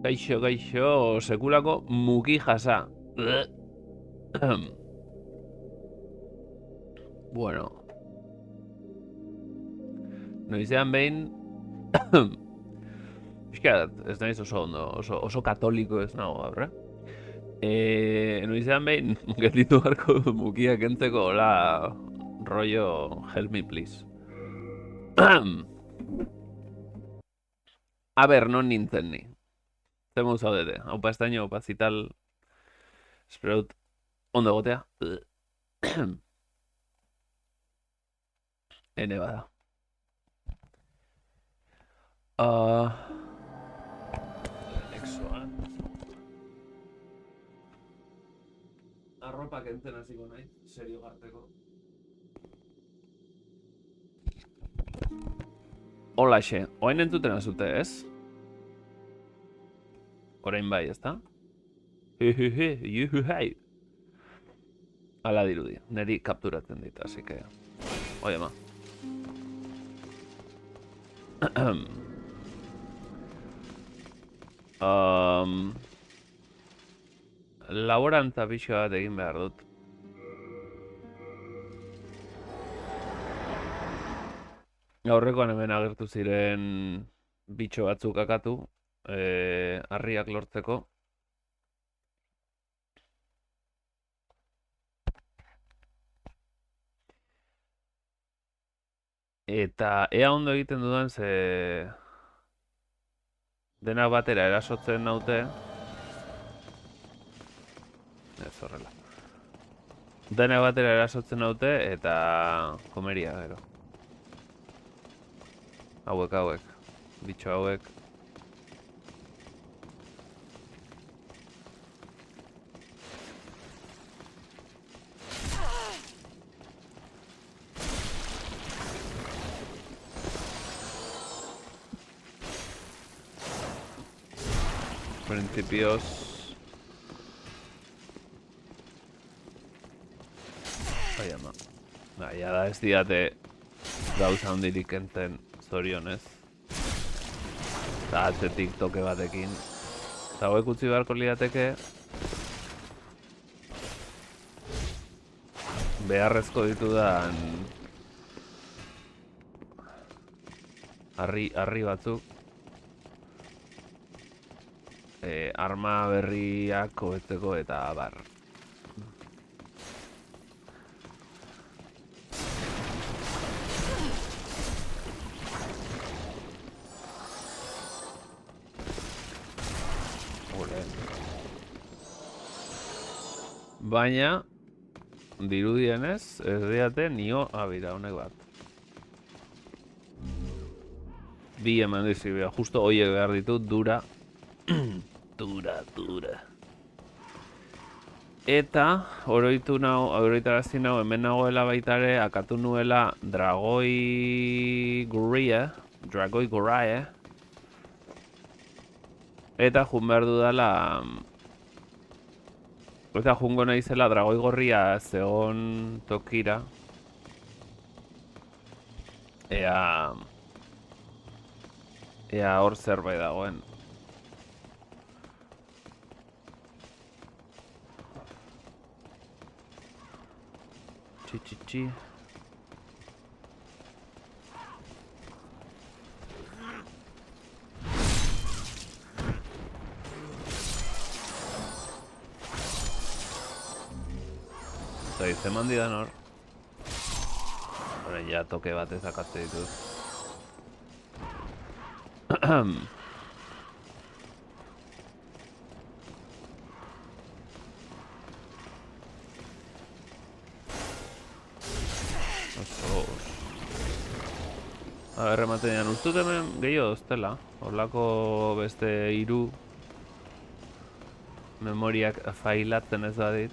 Gaixo, gaixo, sekulako muki jasa. Bueno, noizean behin... Piskat, ez naiz oso ondo, oso katoliko ez nago gaur, noizean behin, gelditu garko mukiak entzeko, hola, rollo, help me please. A ber, non nintzen ni. Zemo zaudete, haupa estaino, haupa zital, espero dut, ondo egotea. Ene bada. Nexoan. Arropak entzen hasiko nahi, serio garteko. Holaxe, oain entzuten azute, ez? Orain bai, ezta? Juhuhai. Ala dirudi, neri kapturatzen dit, así que... Oye, ma. Laborantza pixo bat egin behar dut. Aurrekoan hemen agertu ziren bitxo batzuk akatu, harriak lortzeko. Eta ea ondo egiten dudan ze... Denak batera erasotzen naute. Ez horrela. Denak batera erasotzen naute eta komeria, gero. Hauek, bitxo hauek. Principios. Bai ama. Baina da ez diate gauza hondirik enten zorionez. Eta atzetik toke batekin. Eta hauek utzi beharko liateke beharrezko ditudan harri batzuk. Arma berriak hobetzeko eta bar. Baina, dirudienez, ez diate nio abira honek bat. Bi eman dizibia, justo hoiek behar ditut, dura. Dura. Eta, oroitarazi nau, hemen nagoela baitare, akatu nuela Dragoi Gorae. Eta jun behar dudala... Eta jungo naizela Dragoi Gorria zegon tokira. Ea hor zerbait dagoen. Txi. Eta izeman didan hor. Horren ja toke bat ezakazte dituz. A ber, ematen dian, ustut hemen gehiago doztela. Horlako beste 3 memoriak failatzen ez badit.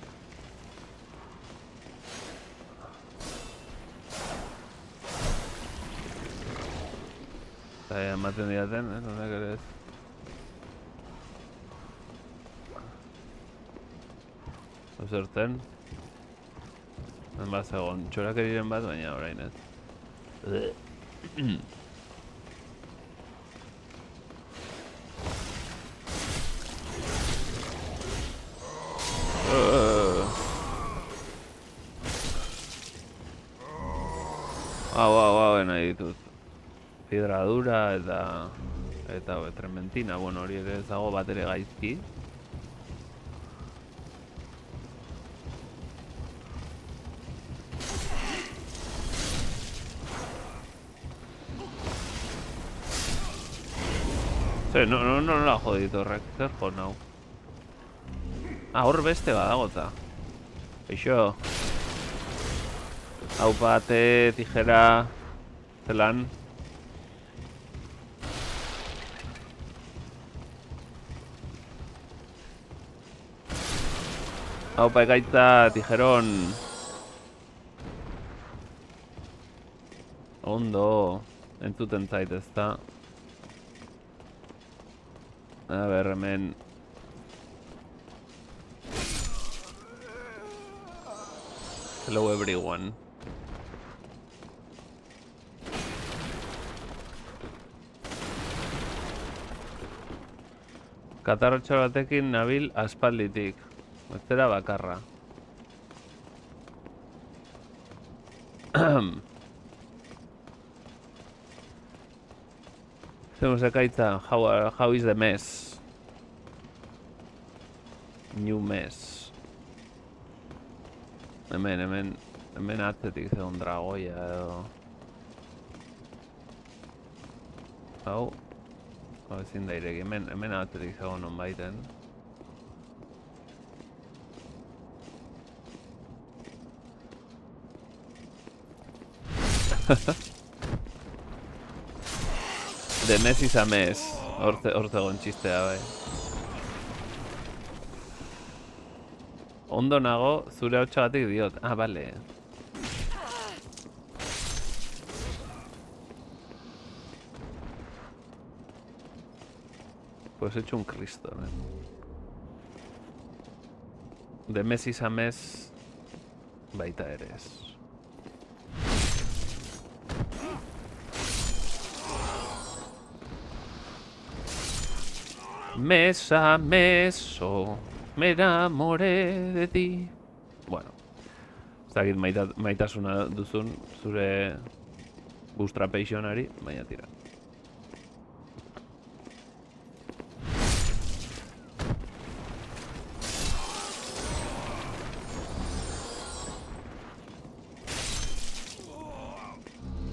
Eta ematen diaten, honek ere ez. Ozertzen. Hemen bat zegoen txorak eriren bat, baina orain ez. ditut. Fibradura eta trementina, bueno, hori ere ez dago bat ere gaizki. No la jodit horrek, zer jo nau. Hor beste badagota. Eixo. Hau bate, tijera, zelan. Hau ekaitza, tijeron. Ondo, entzuten zait ezta. A ber, hemen. Hello everyone. Katarrotxo batekin nabil aspalditik. Ezera bakarra. Zemos ekaitza, how is the mess? New mess. Hemen atzetik zegoen dragoia edo. Hau ezin da ireki, hemen atzetik zegoen non baiten. De mes is a mes, hor zegoen txistea bai. Ondo nago, zure hau txagatik diot. Ah, bale. Pues he hecho un cristo, ¿no? De mes is a mes, baita eres. Mes a meso, me enamoré de ti. Bueno, ez dakit maitasuna duzun zure bootstrapationari, baina tira.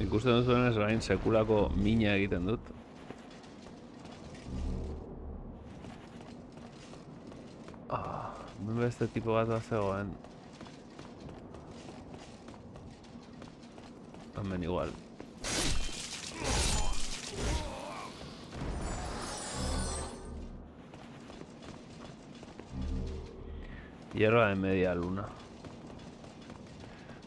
Ikusten duzuenez orain sekulako mina egiten dut. Beste tipo bat bat zegoen. Hemen igual. Hierba de media luna.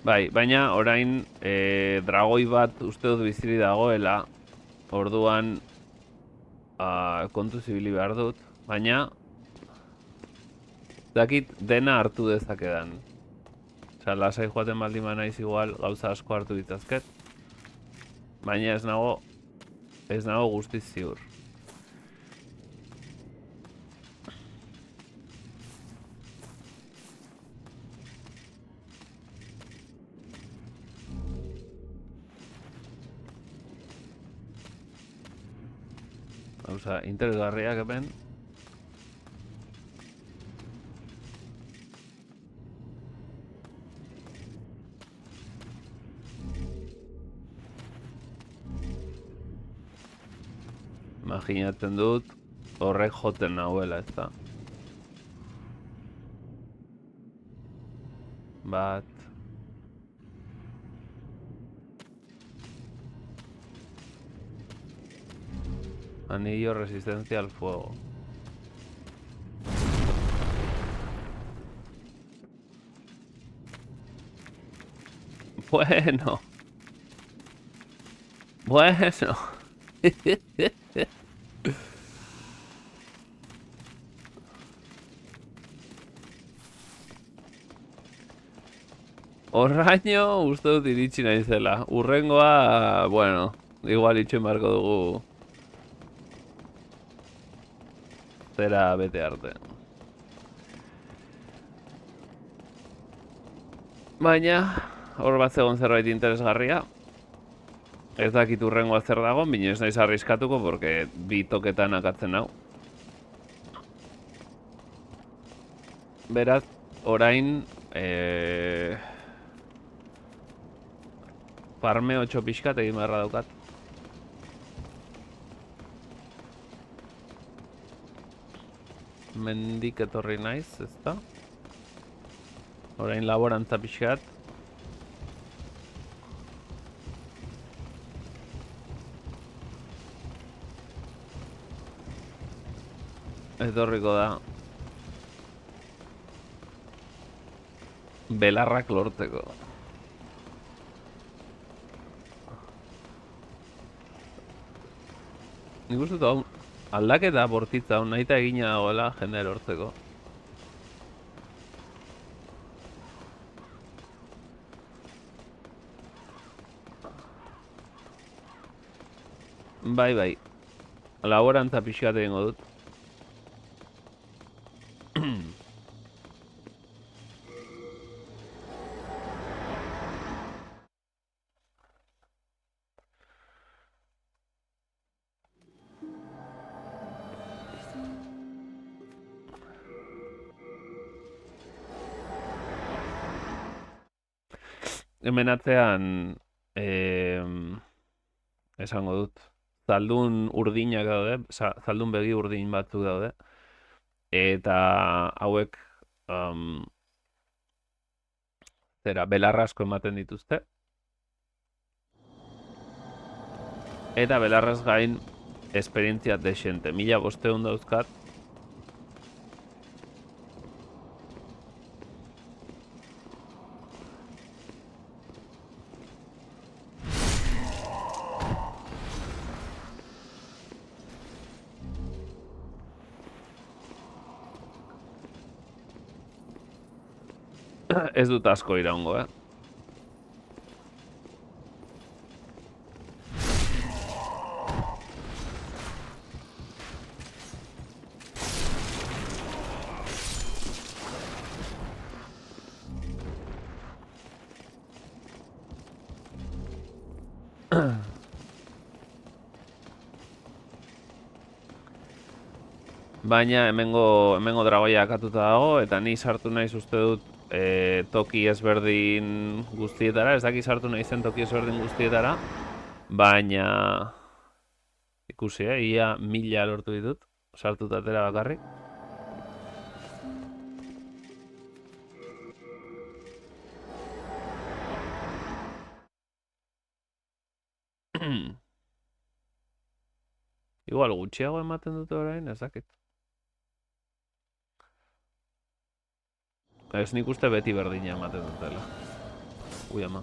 Bai, baina orain dragoi bat uste dut biziri dagoela. Orduan kontu zibili behar dut. Baina dakit dena hartu dezakedan. Osa, lasai joaten baldin naiz igual gauza asko hartu ditazket. Baina ez nago guztiz ziur. Gauza, interesgarriak hemen. Imaginatzen dut horrek joten nahuela, ez da. Bat. Anillo resistencia al fuego. Bueno. Bueno. Horraino uste dut iritsi naizela. Urrengoa, bueno, igual itxen barko dugu. Zera bete arte. Baina, hor bat zegoen zerbait interesgarria. Ez dakit urrengoa zer dago, bine ez naiz arriskatuko, porque bi toketan akatzen hau. Beraz, orain... farmeo txopixkat egin beharra daukat. Mendik etorri naiz, ezta? Orain laborantza pixkat. Etorriko da. Belarrak lortzeko. Nik uste dut hau aldaketa bortitza hau nahita egina dagoela jende lortzeko. Bai. Laborantza pixkat egingo dut. Hemen atzean esango dut zaldun urdinak daude, zaldun begi urdin batzuk daude, eta hauek belarra asko ematen dituzte, eta belarraz gain esperientzia desente, 1500 dauzkat. Ez dut asko iraungo, Baina hemengo dragoia akatuta dago, eta ni sartu naiz uste dut toki ezberdin guztietara, ez daki sartu naizen toki ezberdin guztietara, baina ikusi, ia 1000 lortu ditut, sartuta atera bakarrik. Igual gutxiago ematen dute orain, ez dakit. Ez nik uste beti berdina ematen dutela. Ui ama.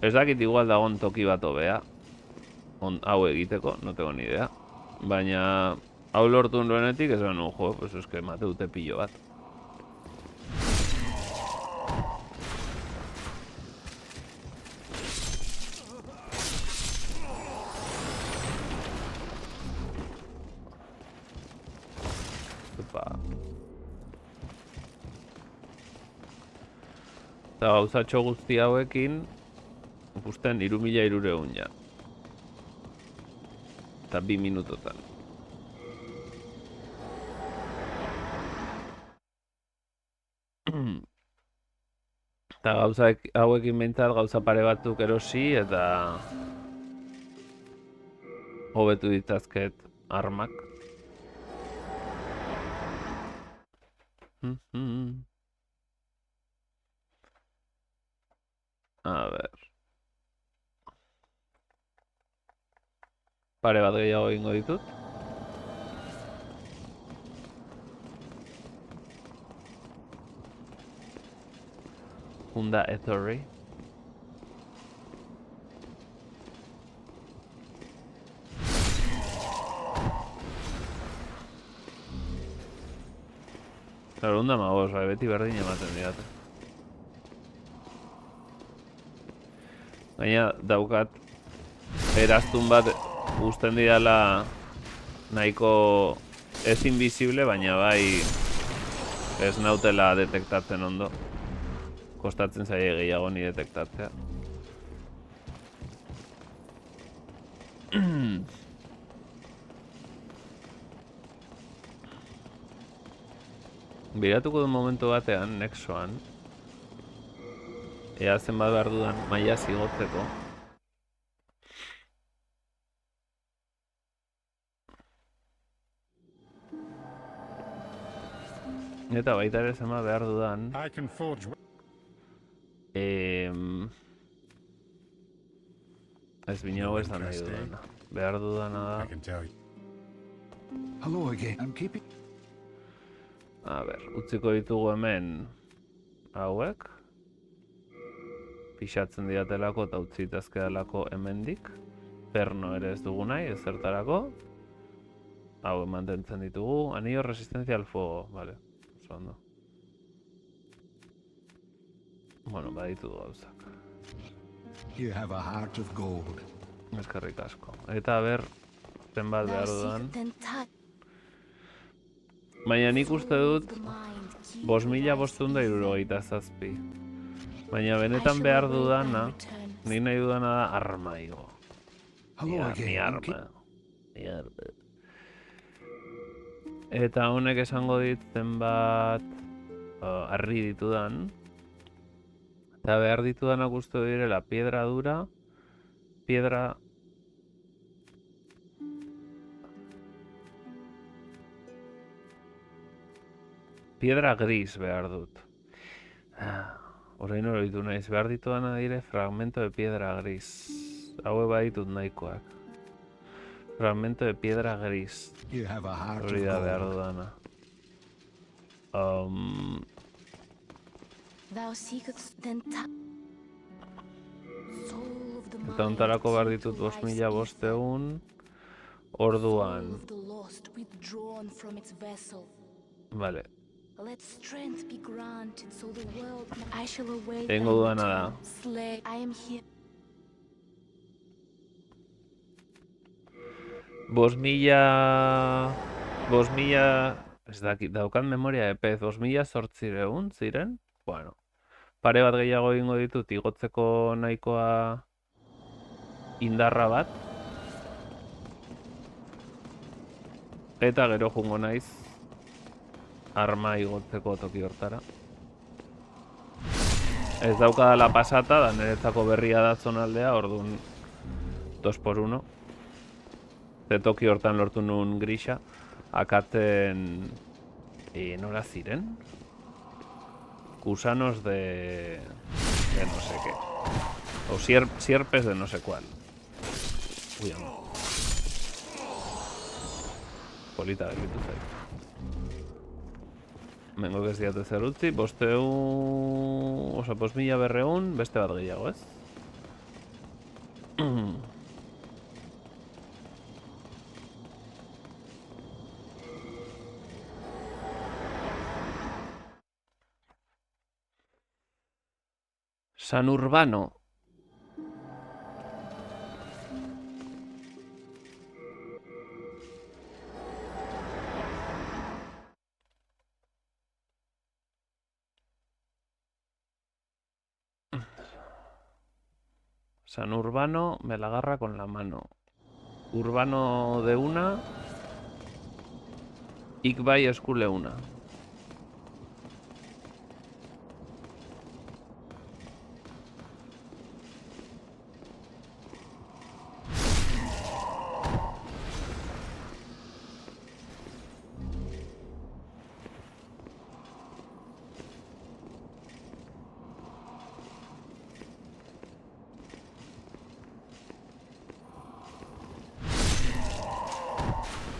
Ez dakit igual dagoen toki bat hobea hau egiteko, no tengo ni idea. Baina hau lortu nuenetik ez nuen jo, pues es que mate dute pillo bat. Eta gauzatxo guzti hauekin ikusten 3300 ja. Eta 2 minutotan. Eta gauza hauekin behintzat gauza pare batzuk erosi eta hobetu ditzazket armak. A ber. Pare bat gehiago egingo ditut. Hunda etorri. Claro, hunda magos, beti berdin ematen didate. Gaina daukat eraztun bat uzten didala nahiko ez invisible, baina bai ez nautela detektatzen ondo. Kostatzen zaie gehiago ni detektatzea. Biratuko du momentu batean, Nexoan. Ea zenbat behar dudan maila zigotzeko. Eta baita ere zenbat behar dudan. Ez binago ez da nahi dudana. Behar dudana da. A ber, utziko ditugu hemen hauek. Pixatzen diatelako eta utzi itazkedalako hemendik. Perno ere ez dugu nahi, ezertarako. Hau mantentzen ditugu. Anillo resistencia al fuego, vale. Oso ondo. Bueno, baditu gauzak. You have a heart of gold. Eskerrik asko. Eta ber, zenbat behar dudan. Baina nik uste dut 5.577. Baina benetan behar dudana, ni nahi dudana da arma igo. Ni arma. Eta honek esango dit zenbat harri ditudan. Eta behar ditudanak uste direla piedra dura, piedra... Piedra gris behar dut. Orain oroitu naiz, behar ditudana dire fragmento de piedra gris. Haue baditut nahikoak. Fragmento de piedra gris. Hori da behar dudana. Eta ontarako behar ditut 5.500. Orduan. Vale. Tengo dudana da. Ez dakit, daukat memoria epez, 5.800 ziren? Bueno, pare bat gehiago egingo ditut, igotzeko nahikoa indarra bat. Eta gero jungo naiz arma igotzeko toki hortara. Ez daukadala pasata, da niretzako berria da zonaldea, orduan 2x1. Ze toki hortan lortu nun grisa. Akaten... nola ziren? Gusanos de no sé qué. O sierpes de no sé cuál. Uy, no. Polita gelditu zait. Mengo ez diatu zer utzi, 5.200, beste bat gehiago, ez? San Urbano. San Urbano me la agarra con la mano. Urbano de una. Ikbai eskule una.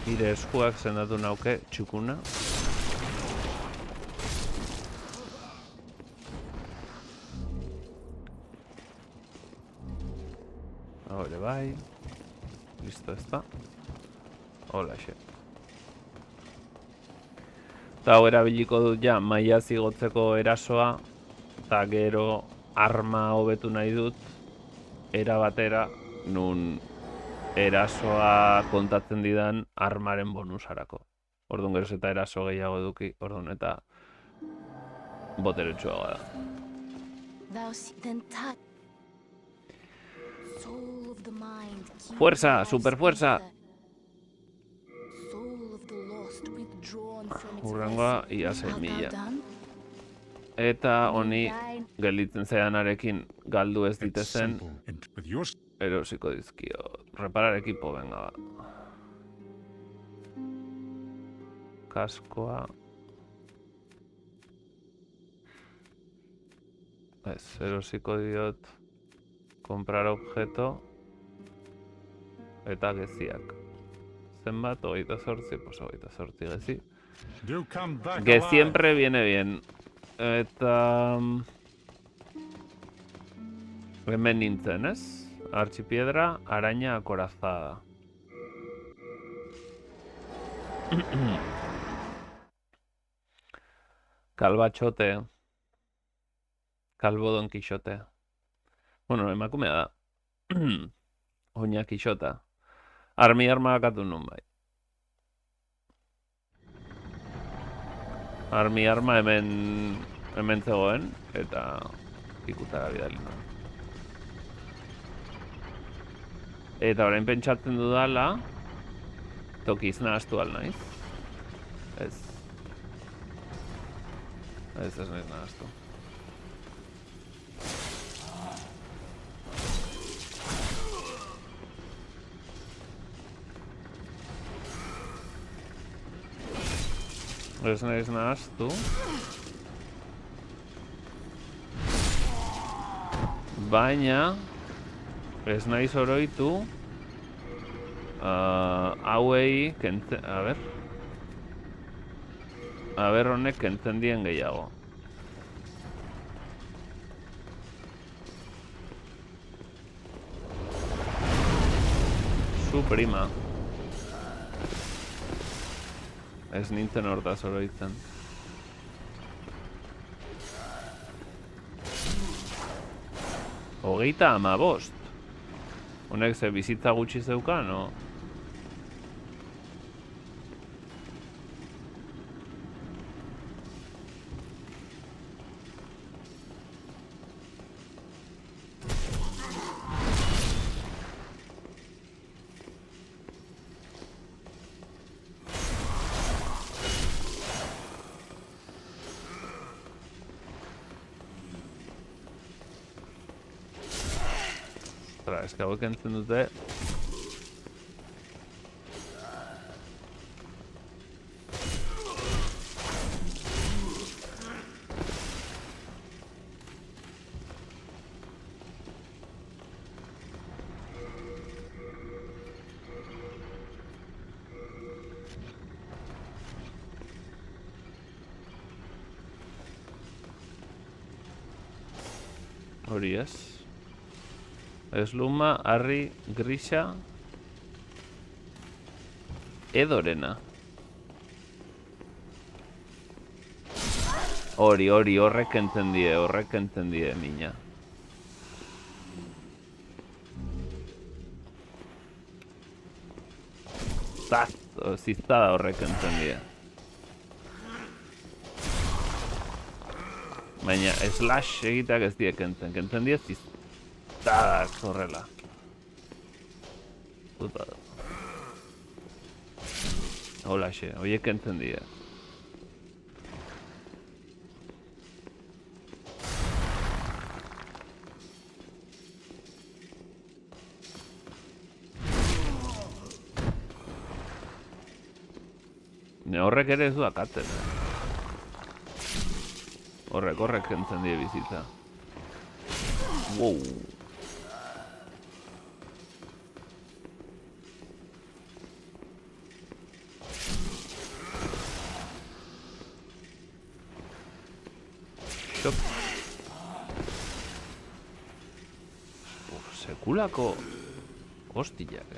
Nire eskuak sendatu nauke txukuna. Hore bai. Listo ezta. Hola xe. Eta hau erabiliko dut ja maila zigotzeko erasoa. Eta gero arma hobetu nahi dut. era batera, nun erasoa kontatzen didan armaren bonusarako. Orduan geroz eta eraso gehiago eduki, orduan eta boteretsuagoa da. Fuerza, superfuerza! Hurrengoa, ia 6.000. Eta honi gelditzen zaidanarekin galdu ez ditezen, Simple. And with your erosiko dizkio. Reparar equipo, venga ba. Kaskoa. Ez, erosiko diot. Comprar objeto. Eta geziak. Zenbat, 28, pues 28 gezi. do come back Que alive. siempre viene bien. Eta... hemen nintzen, ez? Archipiedra, araña acorazada. Kalbatxote. Kalbo Don Quixote. Bueno, emakumea da. Oina Quixota. Armi armakatu nun bai. Armi arma hemen zegoen, eta ikutara bidali nuen. Eta orain pentsatzen dudala, tokiz nahaztu al naiz. Ez. Ez naiz nahaztu. Ez naiz nahaztu. Baina ez naiz oroitu hauei kentzen... A ber honek kentzen dien gehiago. Su prima. Ez nintzen hortaz oroitzen. Hogeita 15. Honek ze bizitza gutxi zeukan, no? Ez que hauek entzen dute. Hori ez. Esluma, harri, grisa, edorena. Hori, horrek entzendie, mina. Ziztada horrek entzendie. Baina, slash egiteak ez diek entzendie ziztada. Horrela. Puta. Holaxe, horiek entzendie. Horrek ere ez du akatzen. Horrek entzendie bizitza. Wow. Sekulako hostiak,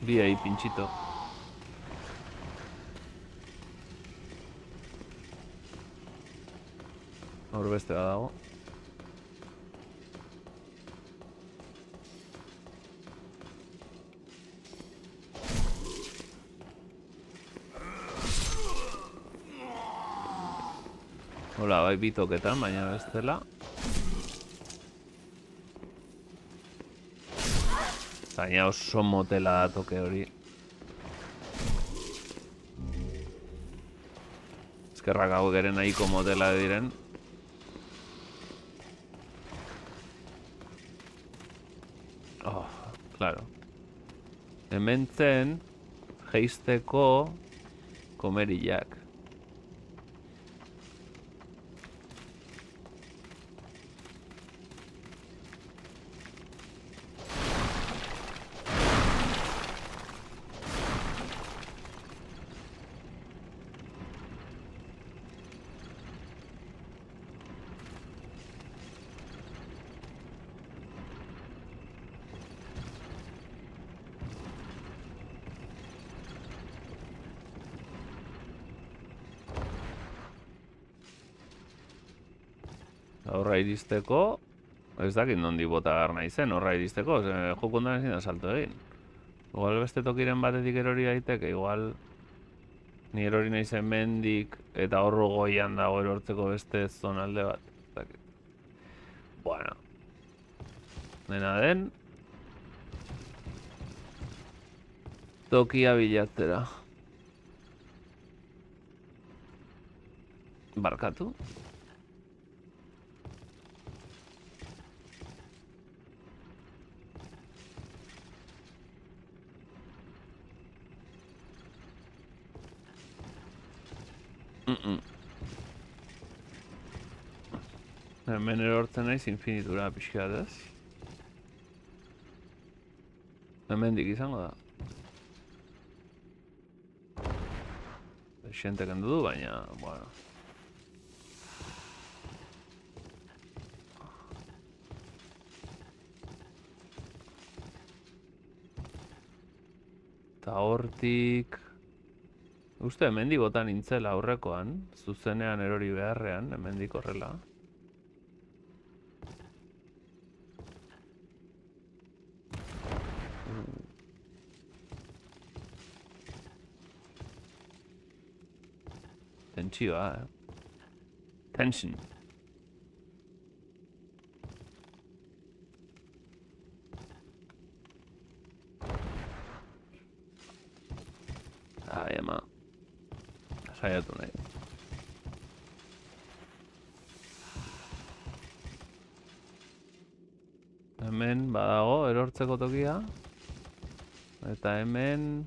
Bi ahí, pinchito. Hor beste bat dago. Hola, bai bitoketan, baina bestela. Baina oso motela da toke hori. Eskerrak hau geren nahiko motela diren. Oh, claro. Hemen zen, jeisteko komeriak. Horra iristeko, ez dakit nondi bota behar nahi zen, horra iristeko, joko ondan ezin da salto egin. Igual beste tokiren batetik erori daiteke, igual ni erori nahi zen mendik eta horro goian dago erortzeko beste zonalde bat. Ez dakit. Bueno. Dena den. Tokia bilatzera. Barkatu. Hemen erortzen naiz infinitura pixkat ez. Hemendik izango da. Xente kendu du, baina, bueno. Eta hortik... Uste, hemendik botan nintzela aurrekoan, zuzenean erori beharrean, hemendik horrela. Tentsioa, Tension. Ai, ama. Saiatu nahi. Hemen badago erortzeko tokia. Eta hemen...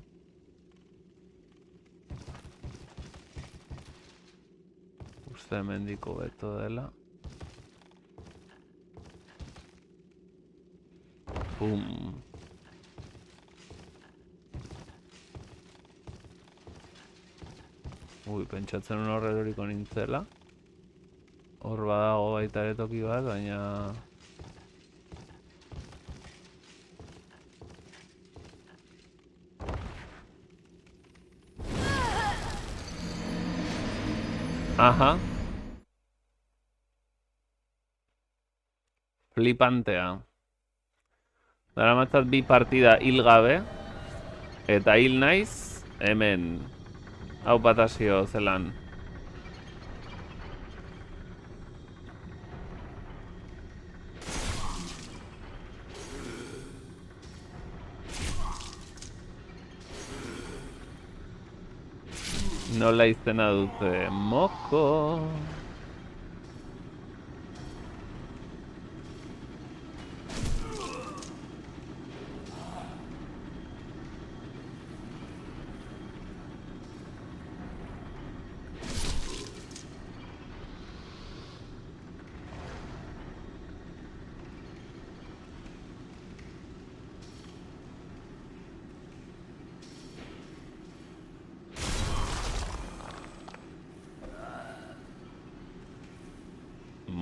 Uste hemendiko beto dela. Pum. Ui, pentsatzen un horre eroriko nintzela. Hor badago baita ere toki bat, baina... Aha. Flipantea. Daramatzat bi partida hil gabe. Eta hil naiz, hemen. Hau patazio zelan. Nola izena dute moko.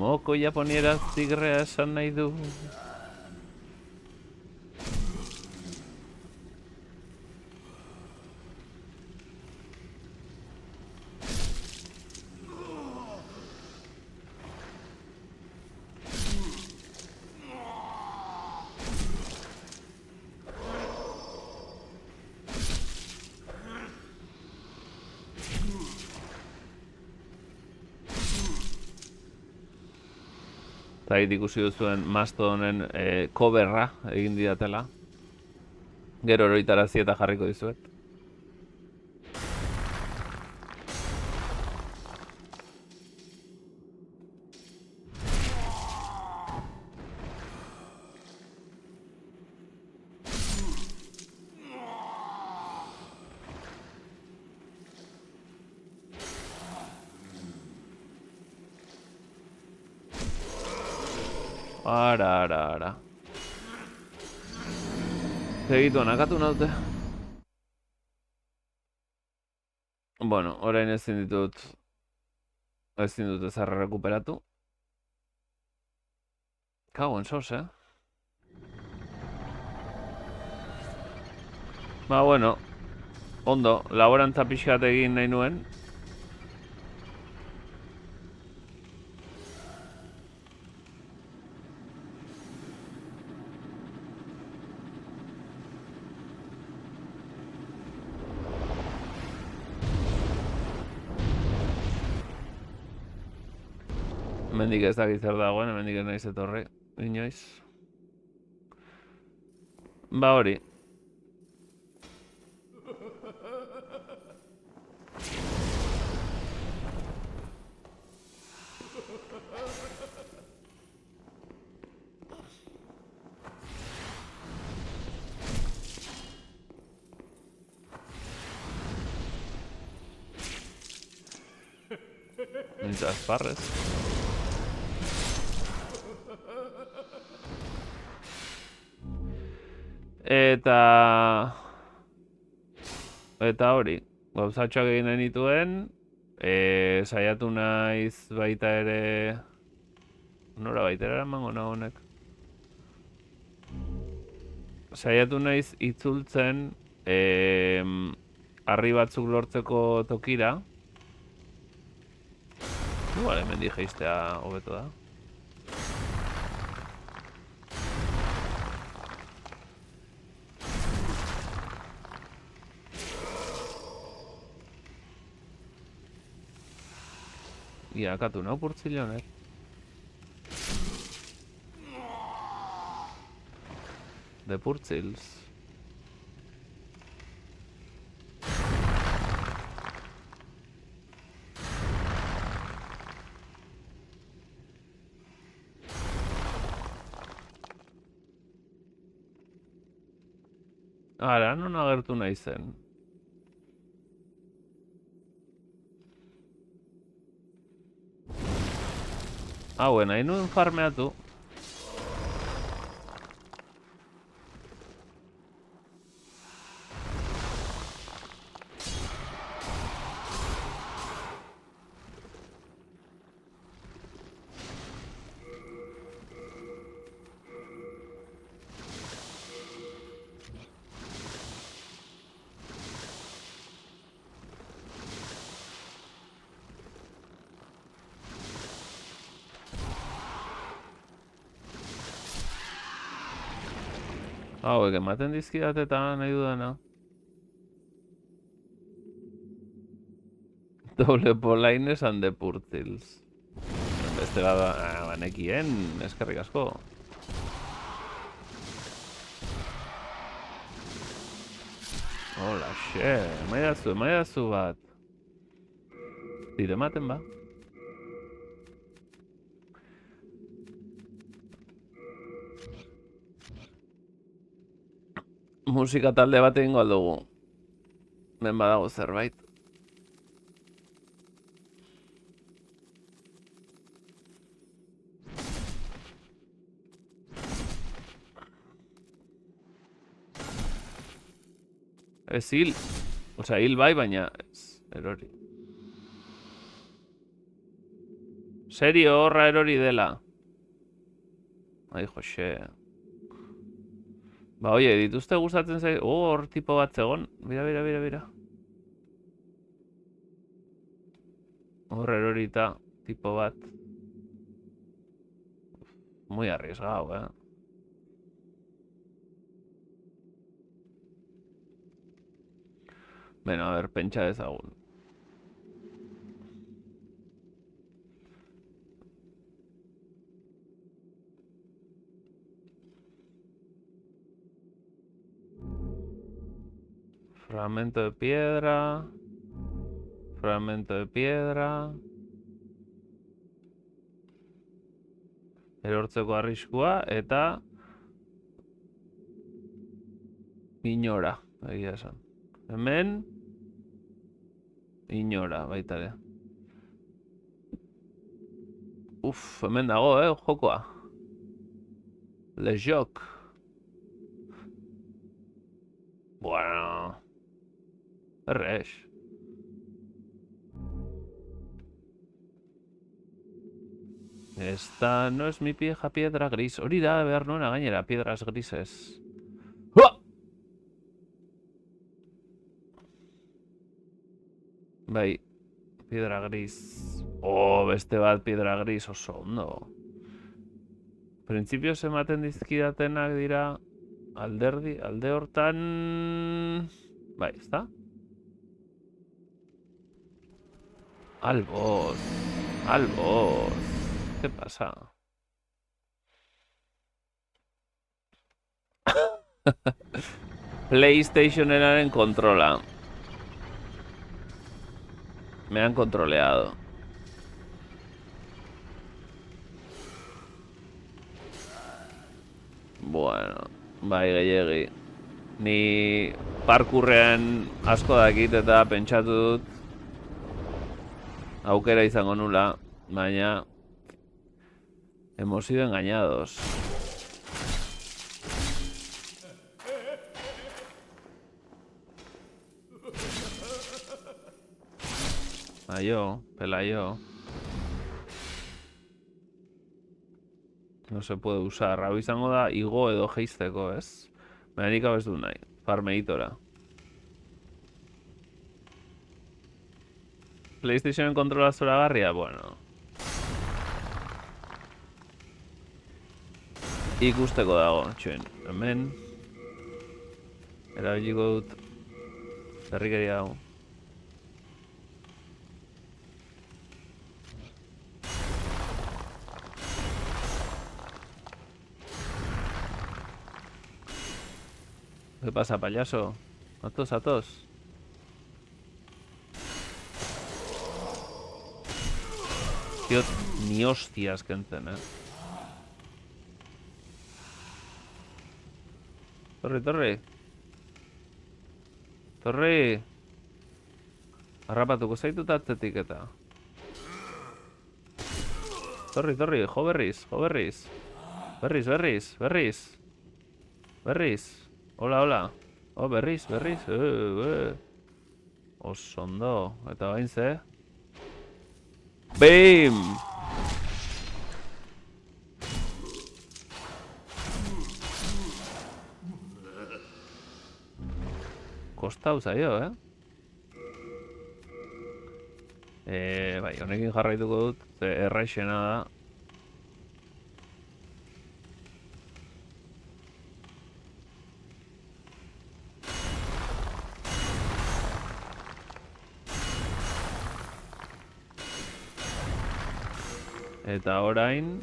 Moko japonieraz tigrea esan nahi du. Zait ikusi duzuen Mastodonen coverra egin didatela. Gero oroitarazi eta jarriko dizuet. Ara. Segitu anakatu naute. Bueno, orain ezin dut ezarra rekuperatu. Kago en sos, Ba, bueno. Ondo, laborantza pixkat egin nahi nuen. Hemendik ez dakit zer dagoen, hemendik ez naiz etorri, inoiz. Ba hori. Nintza azparrez. Eta hori, gauzatxoak egin nahi nituen, saiatu naiz baita ere... Nora baita ere emango honek. Saiatu naiz itzultzen harri batzuk lortzeko tokira. Igual, hemen digeiztea hobeto da. Iakatu nau purtzile honek. De purtzils. Ara, non agertu nahi zen. Hauen, nahi nuen farmeatu. Hauek ematen dizkidat eta nahi dudana. Doble polaines and the purtzils. Beste da, banekien, eskerrik asko. Hola, xe, maidazu bat. Dire ematen ba. Musika talde bat egingo aldugu. Ben badago zerbait. Ez hil. Osea, hil bai, baina ez, erori. Serio horra erori dela. Ai, Jose. Ba, oie, dituzte gustatzen zaiz... hor tipo bat zegon. Bira. Hor erorita, tipo bat. Muy arriesgado, Bueno, a ver, pentsa dezagun. Fragmento de piedra. Fragmento de piedra. Erortzeko arriskua eta inora, egia esan. Hemen inora baita ere. Hemen dago, jokoa. Lejok. Bueno. Errex. Esta no es mi vieja piedra gris. Hori da behar nuena gainera, piedras grises. ¡Hua! Bai, piedra gris. Beste bat piedra gris oso ondo. Printzipioz ematen dizkidatenak dira alde hortan... Bai, ezta? Alboz. ¿Qué pasa? PlayStationeraren kontrola. Me han controleado. Bueno, bai gehiegi. Ni parkurrean asko dakit eta pentsatu dut aukera izango nula, baina hemos sido engañados. Pelayo. No se puede usar. Hau izango da igo edo geizteko, ez? Baina nik hau ez du nahi. Farmeitora. PlayStationen kontrola zoragarria? Bueno. Ikusteko dago, txuen. Hemen. Erabiliko dut. Berrikeria hau. ¿Qué pasa, payaso? Atos. Tío, ni hostias que entzen, Torri. Harrapatuko zaitut atzetik eta. Torri, jo berriz. Berriz. Hola. Berriz. Osondo. Eta bain ze. BIM! Kostau zaio, Bai, honekin jarraituko dut. Erraixena da. Eta orain...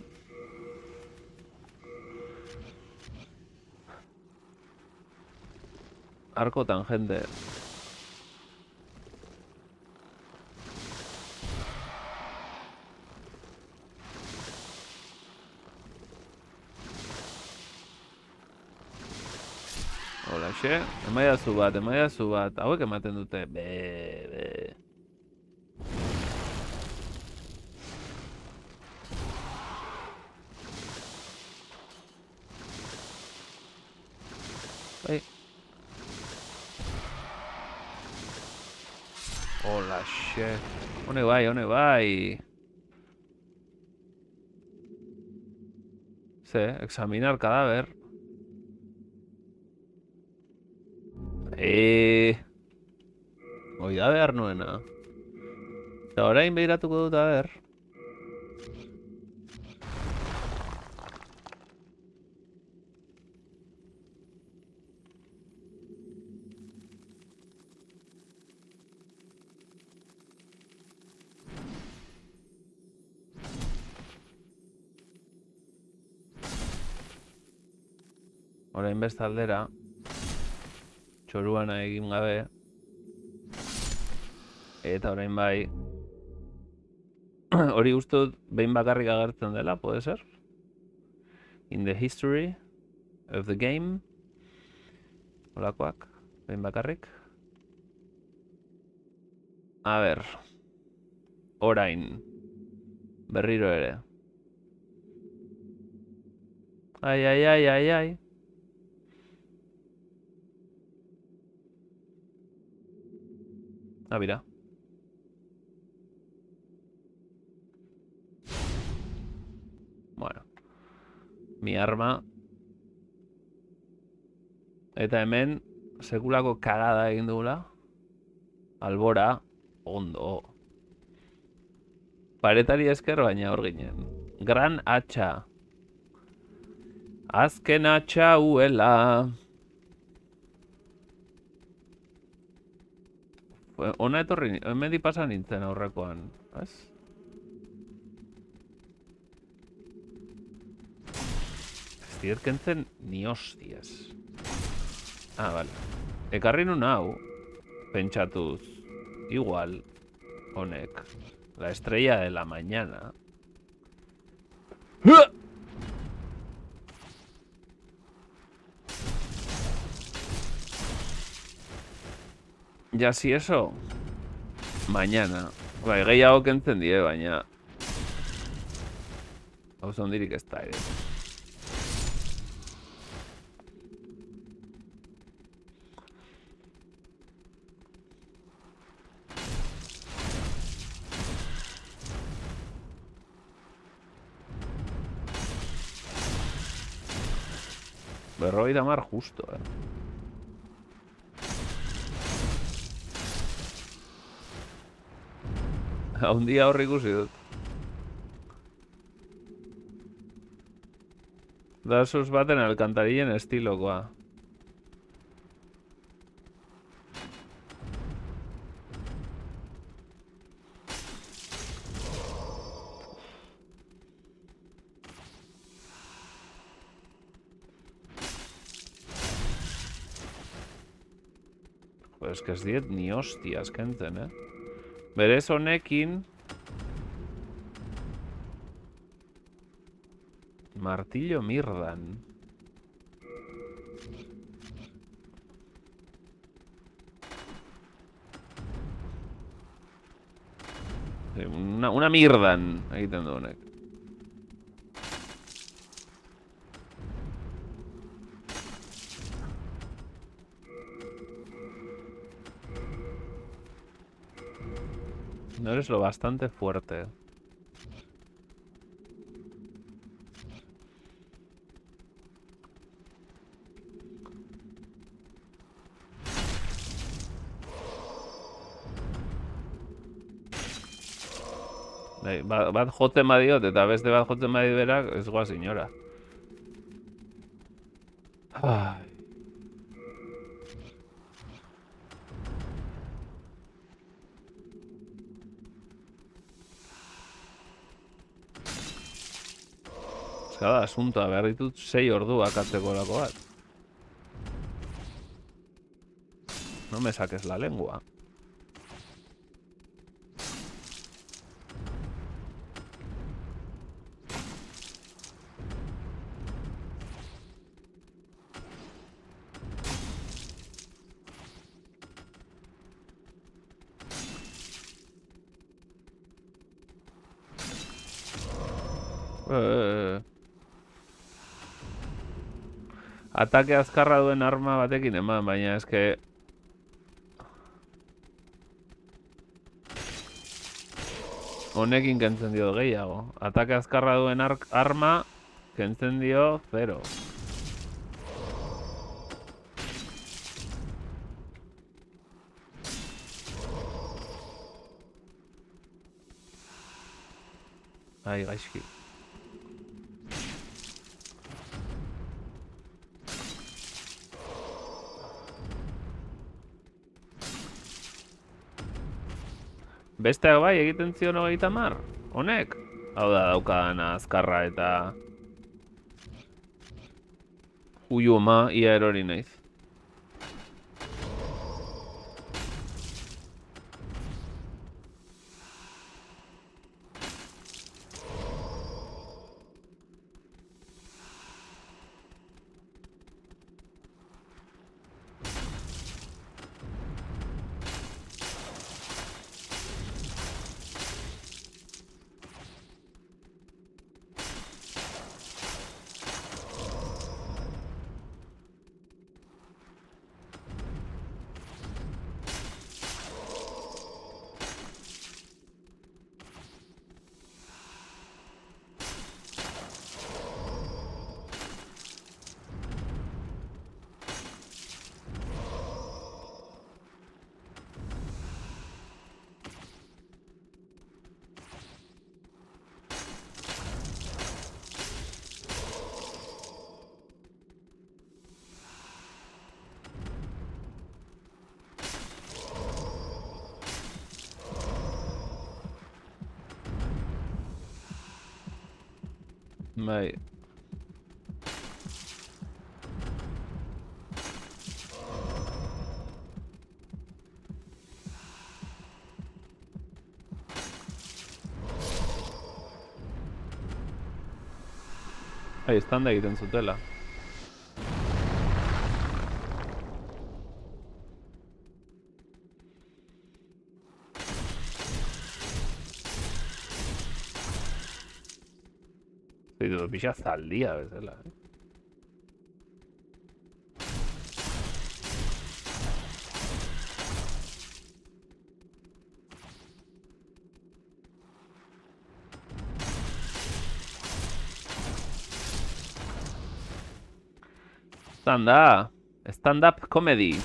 Arko tangente. Holaxe, emaidazu bat. Hauek ematen dute. Be. Bai. Holaxe. Hone bai. Ze, examinar cadáver. Hoi da behar nuena. Eta orain behiratuko dut, a ber. Orain beste aldera. Txoruana egin gabe. Eta orain bai... Hori uste dut behin bakarrik agertzen dela, puede ser? In the history of the game. Holakoak, behin bakarrik. A ber. Orain. Berriro ere. Ai, ai, ai, ai, ai. Mira. Bueno. Mi arma. Eta hemen, sekulako kagada egin dugula. Albora, ondo. Paretari esker baina hor ginen. Gran hacha. Azken hacha uela. Ona etorri, hemen dipasa nintzen aurrekoan. Ez? Ez diet kentzen ni hostias. Ah, vale. Ekarri nun hau. Pentsatuz. Igual. Honek. La estrella de la mañana. Ya si eso. Mañana. Bai, gehiago kentzen die, baina. Hau zondirik ez da ere. Berrogeita hamar justo, Un dia hor ikusi dut. Dasuz baten alkantarillen estilokoa. Pues que ez diet ni hostias kentzen, Berez honekin... Martillo Mirdan. Una Mirdan egiten du honek. No eres lo bastante fuerte. Bat jotzen badiot eta beste bat jotzen badi berak, ez goaz inora. Cada asuntoa behar ditut 6 ordu akatzeko lako bat. No me saques la lengua. Atake azkarra duen arma batekin eman, baina eske... Honekin kentzen dio gehiago. Atake azkarra duen arma kentzen dio 0. Ai, gaizki. Besteak bai egiten zion 30. Honek? Hau da daukadan azkarra eta... Uiuma, ia erori naiz. Bai. Estanda egiten zutela. Zitu, pixa zaldia bezala. Stand-up comedy.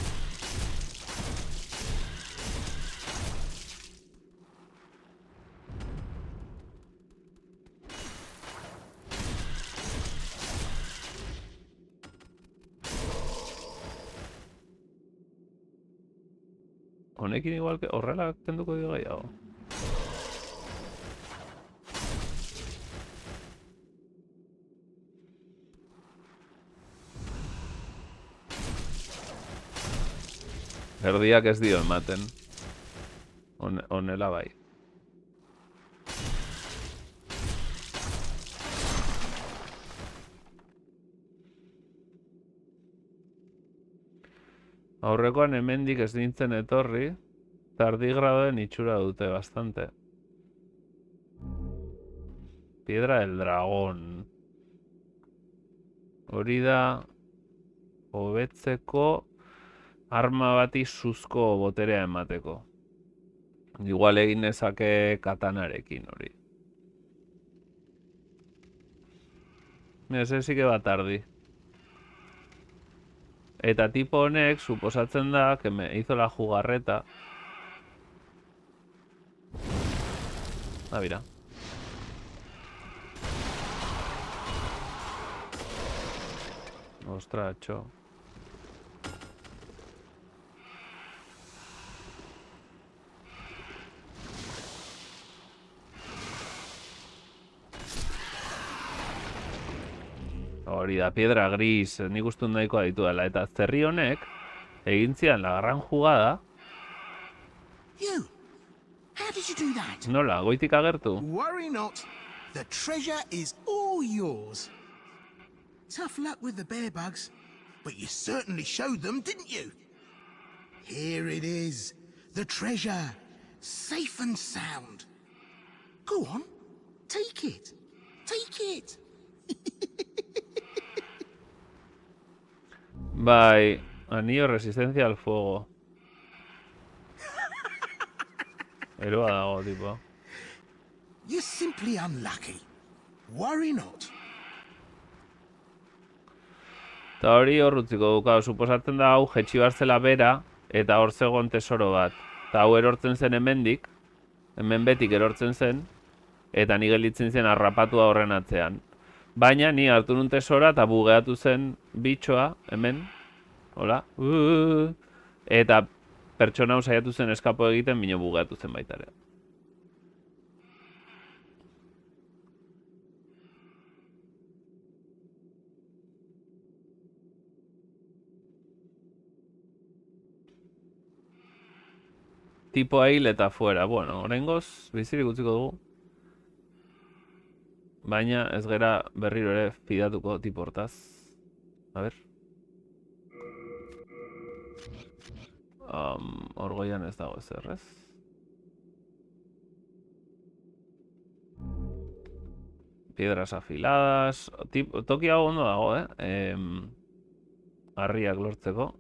Honekin igual que horrela kenduko dio gehiago. Erdiak ez dio ematen. Honela bai. Aurrekoan hemendik ez nintzen etorri, tardigradoen itxura dute bastante. Piedra del dragón. Hori da hobetzeko arma bati suzko boterea emateko. Igual egin nezake katanarekin hori. Ese sí que va tardi. Eta tipo honek suposatzen da que me hizo la jugarreta. Ah, mira. Ostras, cho. Hori da, piedra gris, nik uste nahikoa ditu dela. Eta zerri honek, egin zian la gran jugada. You! How did you do that? Nola, goitik agertu? Worry not. The treasure is all yours. Tough luck with the bear bugs, but you certainly showed them, didn't you? Here it is. The treasure. Safe and sound. Go on. Take it. Take it. Bai, anillo resistencia al fuego. Eroa dago, tipo. You're simply unlucky. Worry not. Eta hori horrutziko dukau, suposatzen da hau jetxi barzela bera, eta hor zegoen tesoro bat. Eta hau erortzen zen hemendik, hemen betik erortzen zen, eta ni gelditzen zen harrapatua horren atzean. Baina ni hartu nun tesora eta bugeatu zen bitxoa, hemen, hola, eta pertsona hau saiatu zen eskapo egiten, bino bugeatu zen baita ere. Tipo hil eta fuera. Bueno, oraingoz bizirik utziko dugu. Baina ez gera berriro ere fidatuko tipo hortaz. A ver. Orgoian ez dago ezer, ez? Piedras afiladas. Toki hau ondo dago, harriak lortzeko.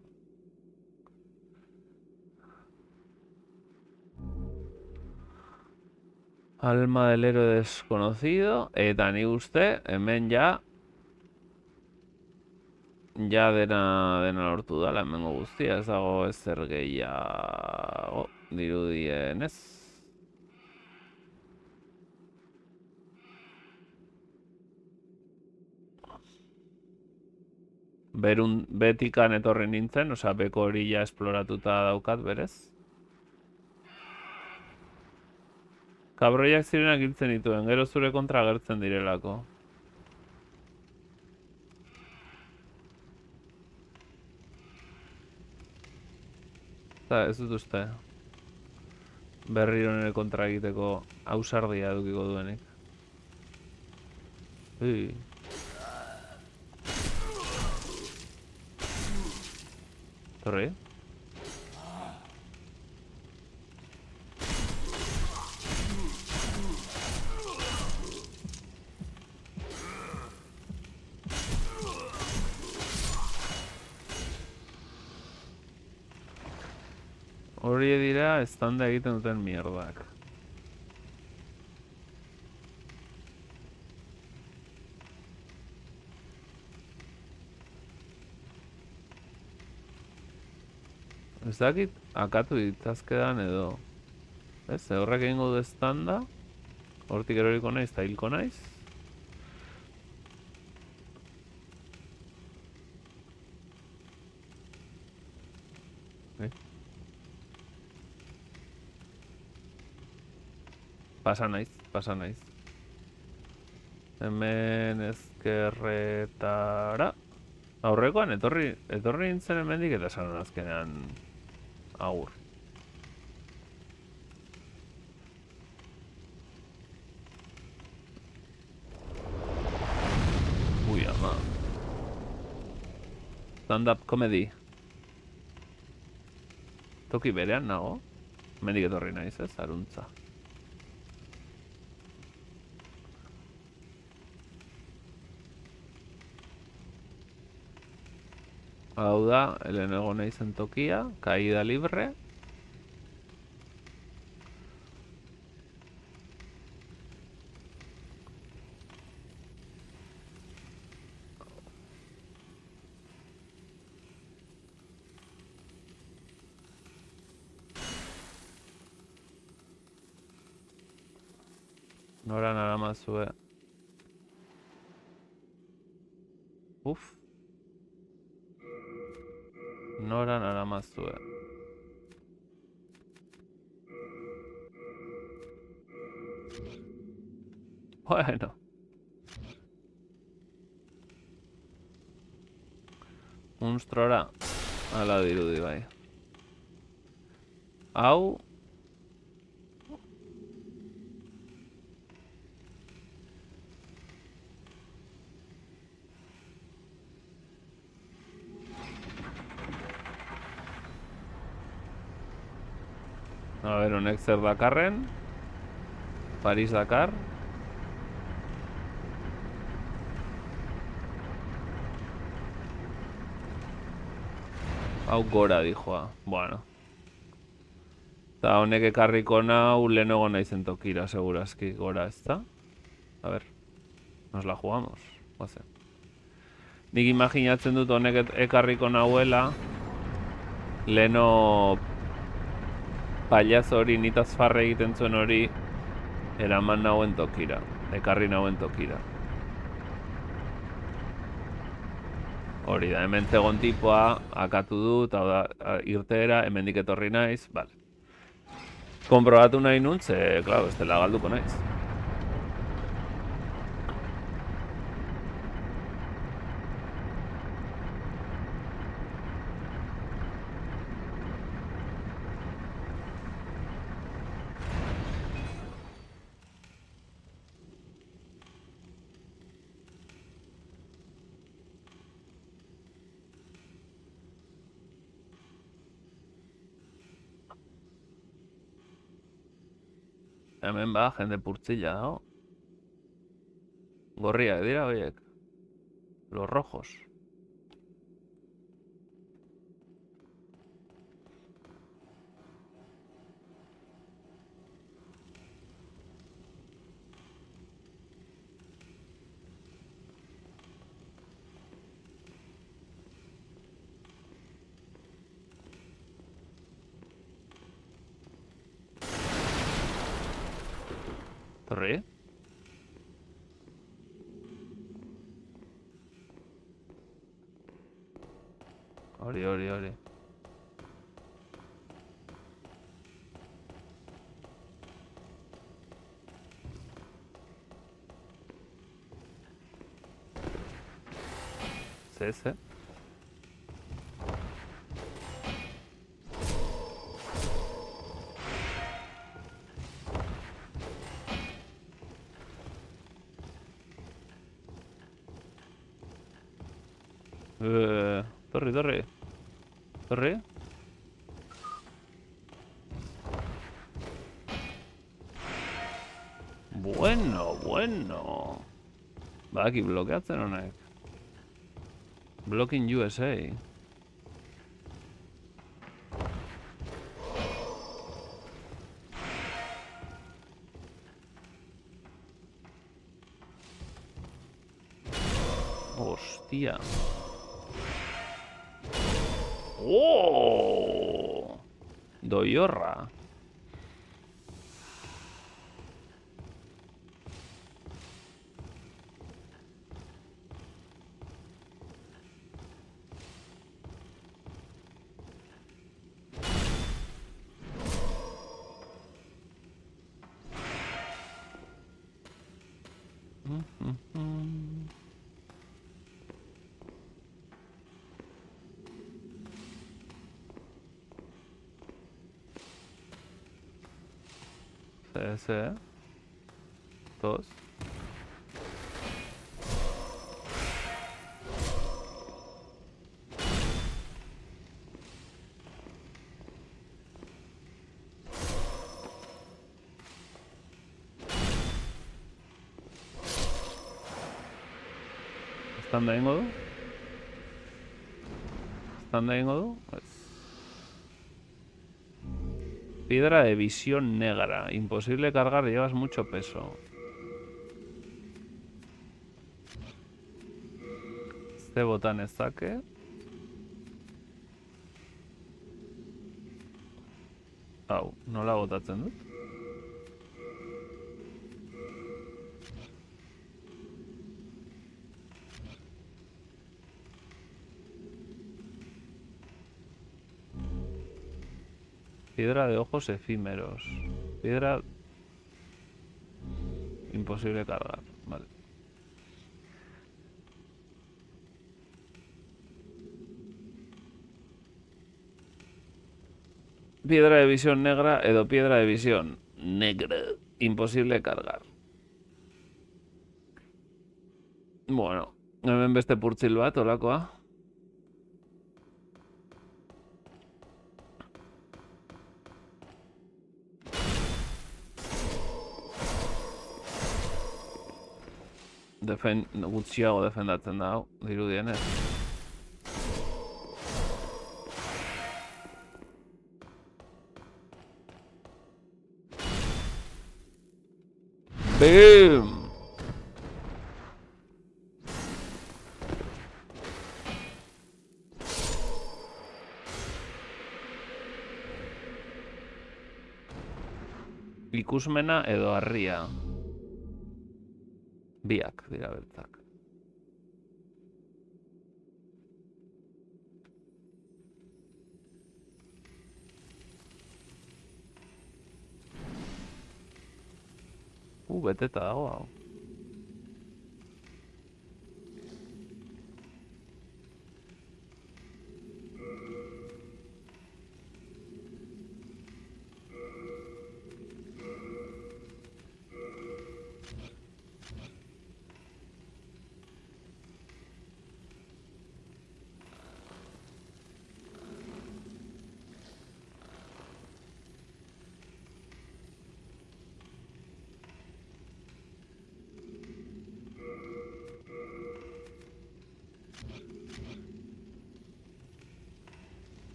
Alma del héroe desconocido. Eta ni uste, hemen ja dena lortu dala, hemengo guztia. Ez dago ezer gehiago dirudien, ez? Betikan etorri nintzen, osea, beko hori ja esploratuta daukat berez. Kabroiak zirenak hiltzen dituen, gero zure kontra agertzen direlako. ez dut uste. Berriro nire kontra egiteko ausardia edukiko duenik. Ui. Torri? Hori dira estanda egiten duten mierdak. Ez dakit akatu ditazkedan edo. Ez, horrek egingo du estanda. Hortik eroriko naiz eta hilko naiz. Pasa naiz. Hemen ezkerretara. Aurrekoan etorri nintzen hemendik eta esan azkenean agur. Ui, ama. Stand-up comedy. Toki berean nago. Hemendik etorri naiz ez, aruntza. Hau da, lehenengo naizen tokia, caída libre. Nora naramazue. Uf. Nora naramazue. Bueno. Monstrora. Ala dirudi bai. Hau. A ver, honek zer dakarren. Paris Dakar. Hau gora dijoa. Bueno. Eta honek ekarriko nau lehenago naizen tokira, segurazki gora, ezta? A ver. Nos la jugamos. Guazen. Nik imaginatzen dut honek ekarriko nauela leheno payaso hori nitaz farre egiten zuen hori eraman nauen tokira, ekarri nauen tokira. Hori da, hemen zegon tipoa, akatu dut, hau da, irteera, hemendik etorri naiz, bale. Konprobatu nahi nuntze, klaro, ez dela galduko naiz. Hemen ba, jende purtzilla dago. Gorriak dira horiek. Los rojos. Torri? Hori. Ze. Torri. Torri. Bueno. Badaki blokeatzen honek. Blocking USA. Hostia. Oh! Doiorra. Sí. Dos. Están egingo du? Ez. Piedra de visión negra. Imposible cargar, llevas mucho peso. Este botan ezake. Hau, nola botatzen dut? Piedra de ojos efímeros. Piedra... Imposible cargar. Vale. Piedra de visión negra edo piedra de visión negra. Imposible cargar. Bueno, hemen beste purtzil bat, olakoa. Gutxiago defendatzen da, hau, dirudienez. BOOM! Ikusmena edo harria. Biak dira beltzak. Beteta dago hau.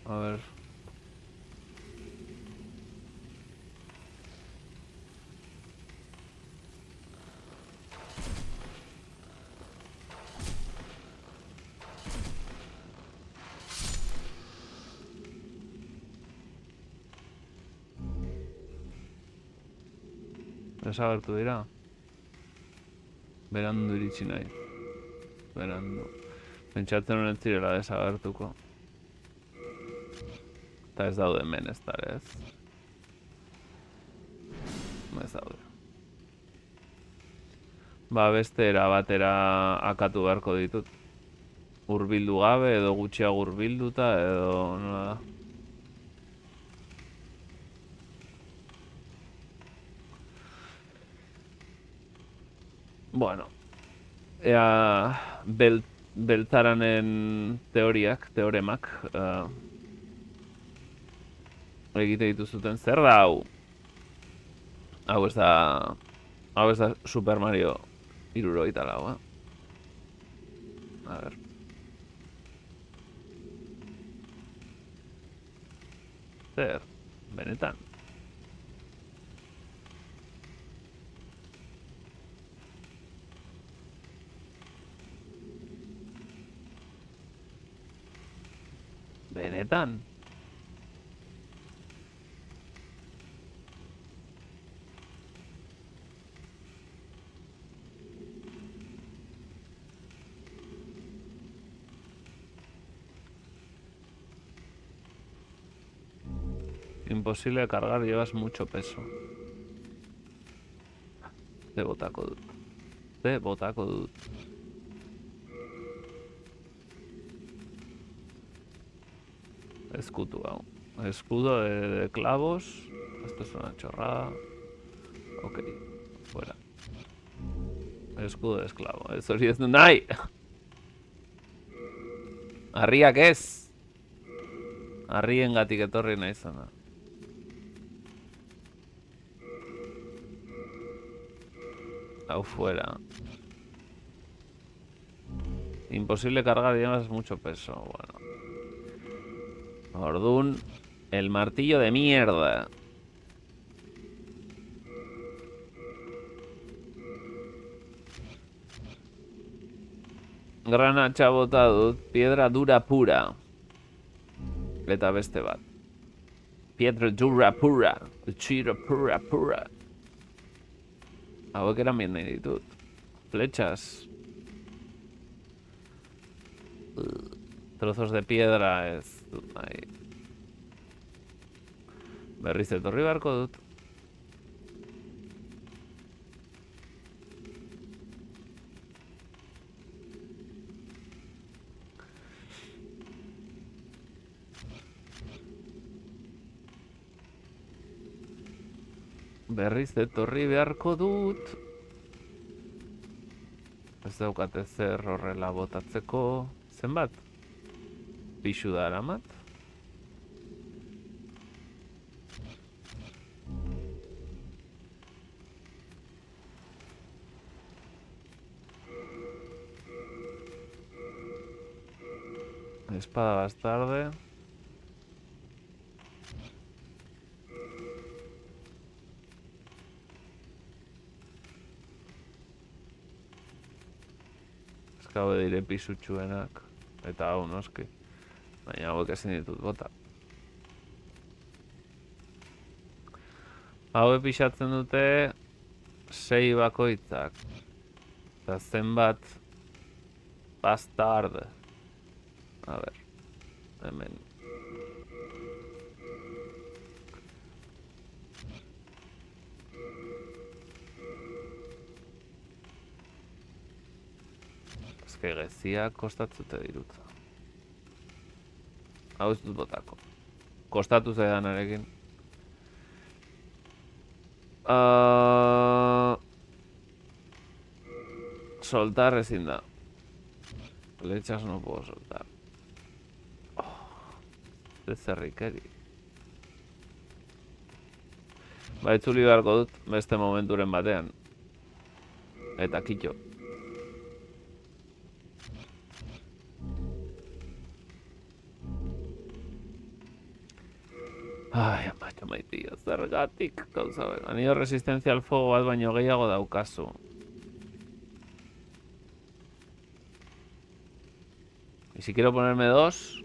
A ver. Desagertu dira. Berandu iritsi nahi. Berandu. Pentsatzen honet zirela desagertuko. Eta ez daude hemen ez da, ez? Ez daude. Ba, beste era batera akatu beharko ditut. Hurbildu gabe edo gutxiago hurbilduta edo nola da. Bueno, ea beltzaranen teoremak egite dituzuten. Zer da hau? Hau ez da... Hau ez da Super Mario irurogeita lau, A ver. Zer, benetan. Benetan. Imposible de cargar, llevas mucho peso. Ze botako dut. Ze botako dut. Escudo, hau. Escudo de clavos. Esto es una chorrada. Ok, fuera. Escudo de esclavo. Eso sí es nahi! Harriak ez! Harriengatik etorri nahi zena. Hau fuera. Imposible cargar, llevas mucho peso. Bueno. Ordun. El martillo de mierda. Gran hacha bota dut. Piedra dura pura. Eta beste bat. Piedra dura pura. Chira pura pura. Hauek eran bien nahi ditut. Flechas. Trozos de piedra ez dut nahi. Berriz etorri beharko dut. Berriz etorri beharko dut. Ez daukate zer horrela botatzeko. Zenbat? Pixu da aramat. Espada bastarde. Eskabe dire pisutxuenak. Eta hau noski. Baina hauek ezin ditut bota. Hau pixatzen dute 6 bakoitzak. Eta zenbat bastard. A ver. Hemen. Eske geziak kostatzute dirutza. Hau ez dut botako. Kostatu zaidanarekin. Soltar ezin da. Flechas no puedo soltar. Ez zerrikeri. Ba, itzuli beharko dut beste momenturen batean. Eta kitxo. Ai, amatxo maitia, zergatik gauza bera. Anillo resistencia al fuego bat baino gehiago daukazu. Y si quiero ponerme 2...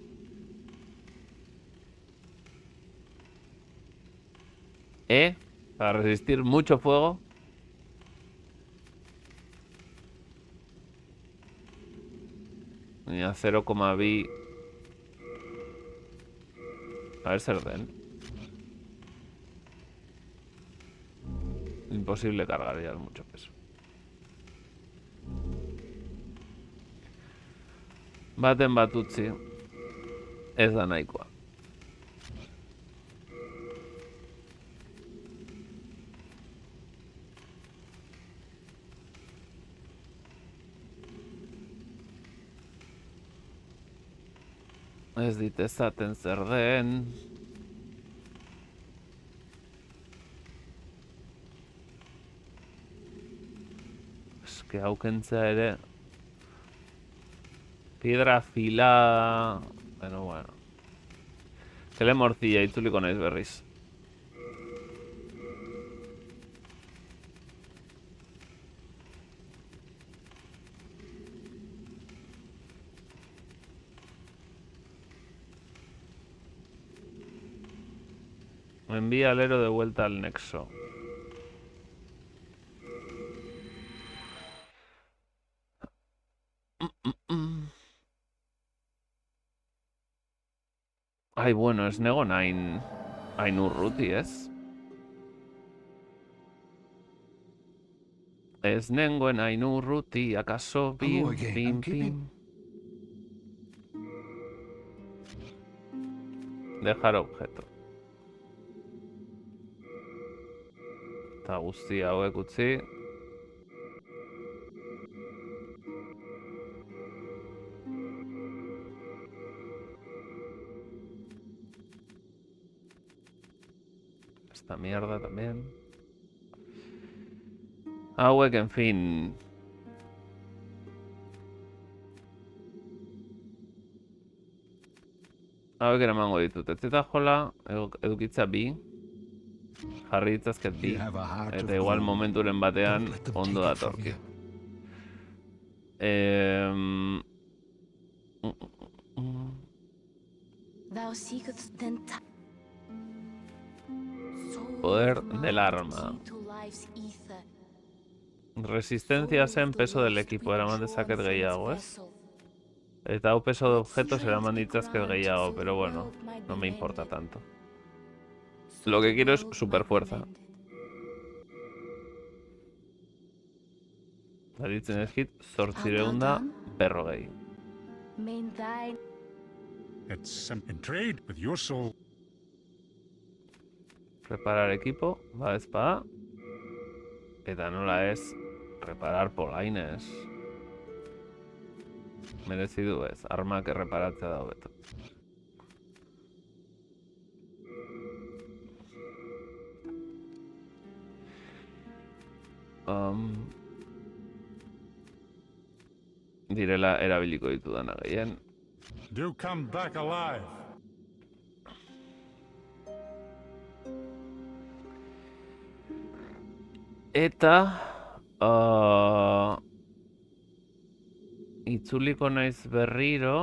Para resistir mucho fuego. Y a 0,2. A ver, zer den. Imposible cargar ya, mucho peso. Baten bat utzi. Ez da nahikoa. Ez dit ezaten zer den. Eske hau kentzea ere. Piedra afilada. Bueno. Kele morcilla itzuliko naiz berriz. Envía al héroe de vuelta al nexo. Ai, bueno, ez negon hain urruti, ez? Ez nengoen hain urruti, akaso Hello bim, again. bim, I'm keeping- bim. Dejar objeto. Eta guzti hauek utzi. Esta mierda también. Hauek, en fin. Hauek eramango ditut. Ez eta jola, edukitza bi. Jarri ditzazket bi. You have a heart of Eta igual gold. momenturen batean Don't let them ondo take it from datorki. you. Thou seekest then Poder del arma. Resistencia zen peso del equipo, eraman dezaket gehiago, ez? Eta hau peso de objetos eraman ditzazket gehiago, pero bueno, no me importa tanto. Lo que quiero es super fuerza. Aditzen ez hit, 850 It's in trade with your soul. Reparar equipo, espada. Eta nola ez, reparar polaines. Merezi du ez, armak erreparatzea da hobeto. Direla erabiliko ditudana gehien. Do come back alive. Eta itzuliko naiz berriro,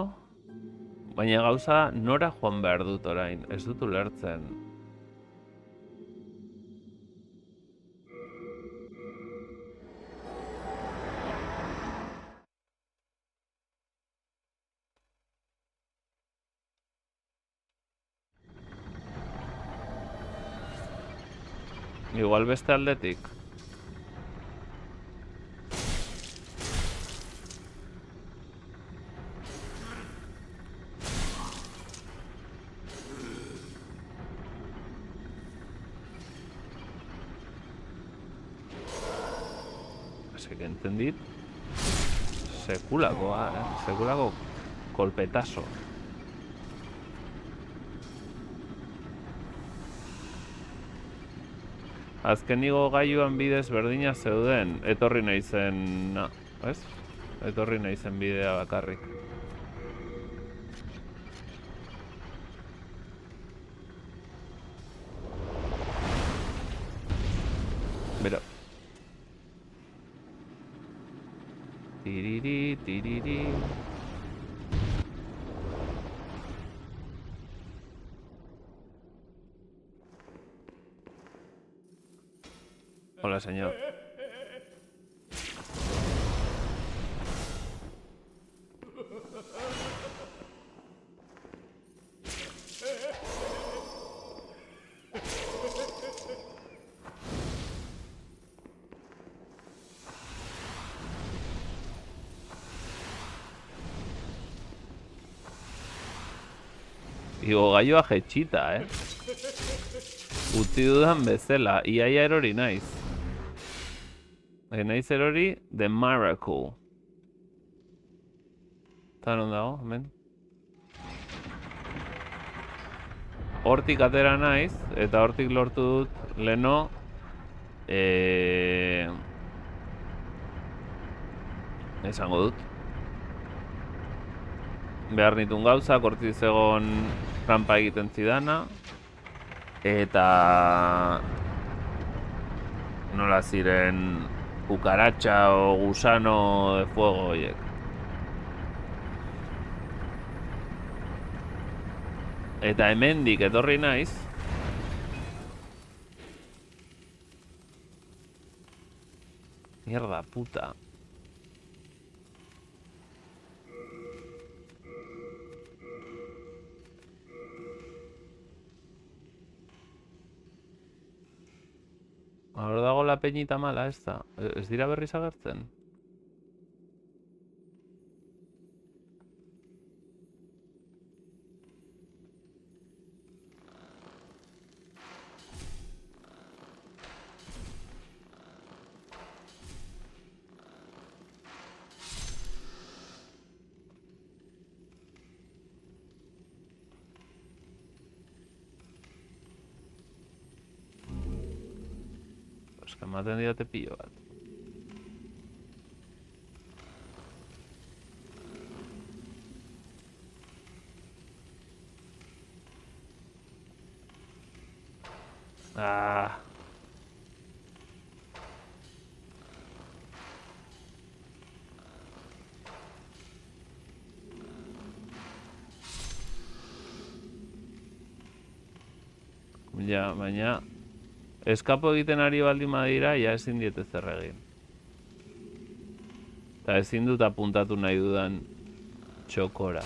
baina gauza nora joan behar dut orain, ez dut ulertzen. Igual beste aldetik. Así que entendit. Sekulakoa, sekulako kolpetazo. Azkeniko gailuan bidez berdina zeuden, etorri naizen, ez? Etorri naizen bidea bakarrik. Bera. Tiriri, tiriri. Hola, señor. Igo gaioa jetxita, Utzi dudan bezala, iaia erori naiz. Naiz erori, The Miracle. Eta non dago, hemen? hortik atera naiz, eta hortik lortu dut leno esango dut. Behar nitun gauzak, hortik zegon trampa egiten zidana, eta nola ziren cucaracha o gusano de fuego horiek. Eta hemendik etorri naiz. Mierda puta. Hor dago la peñita mala ez da. Ez dira berriz agertzen? Eska ematen didate pilo bat. Ah. Ja, baina eskapo egiten ari baldin badira, ja ezin diete zer egin. Eta ezin dut apuntatu nahi dudan txokora.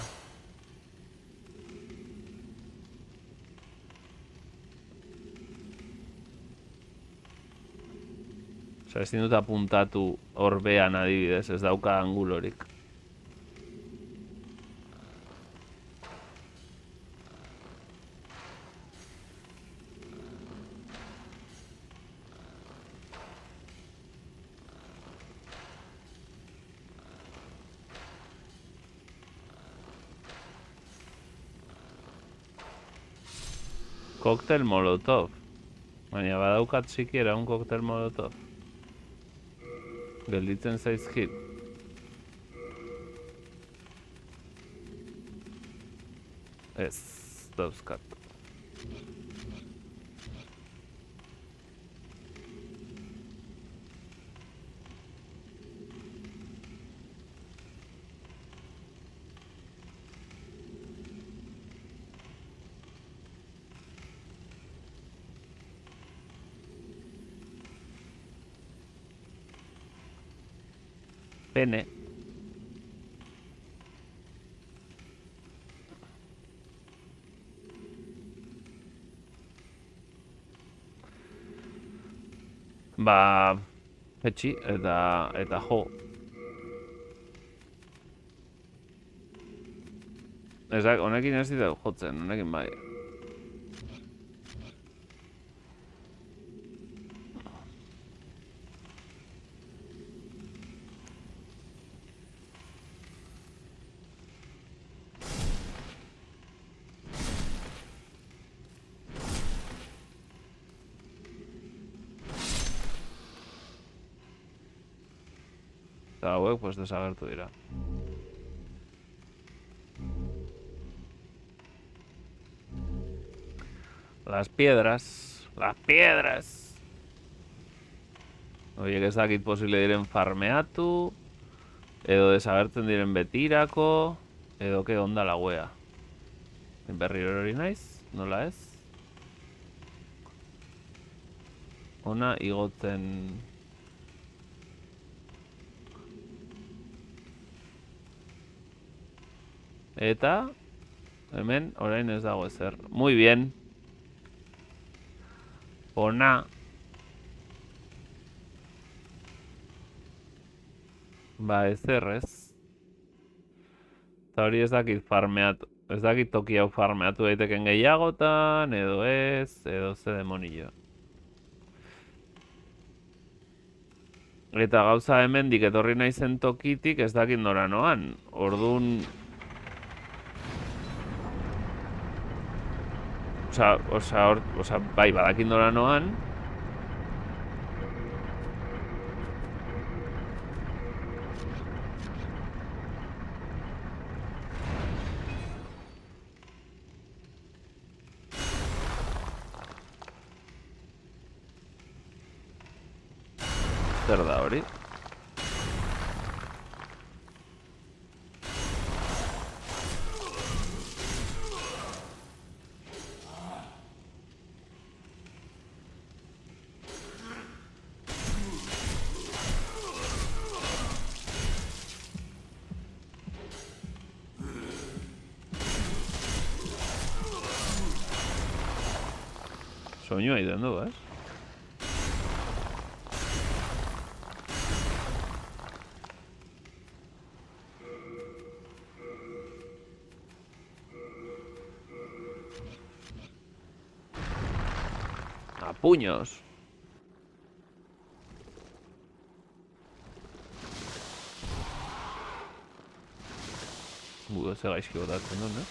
Osa, ezin dut apuntatu orbean adibidez, ez dauka angulorik. Koktel molotov. Baina badaukat sikiera un koktel molotov. Gelditzen zaizkit. Ez, dauzkat. Pene. Ba, etxi eta jo. Ezak, honekin ez dira jotzen, honekin bai. Eta hauek, pues, desagertu dira. Las piedras. Las piedras. Oiek ez dakit posible diren farmeatu. Edo desagertzen diren betirako. Edo que onda la wea. Berriro hori naiz? Nola ez? Ona igotzen... Eta... Hemen, orain ez dago ezer. Muy bien. Ona. Ba, ezer ez. Eta hori ez dakit farmeatu. Ez dakit toki hau farmeatu daiteken gehiagotan, edo ez, edo ze demonillo. Eta gauza hemendik etorri naizen tokitik ez dakit nora noan. Orduan... bai, badakit nola noan. Zer da hori? Soinua egiten du, ez? A puños. Ze gaizki botatzen duen, ez?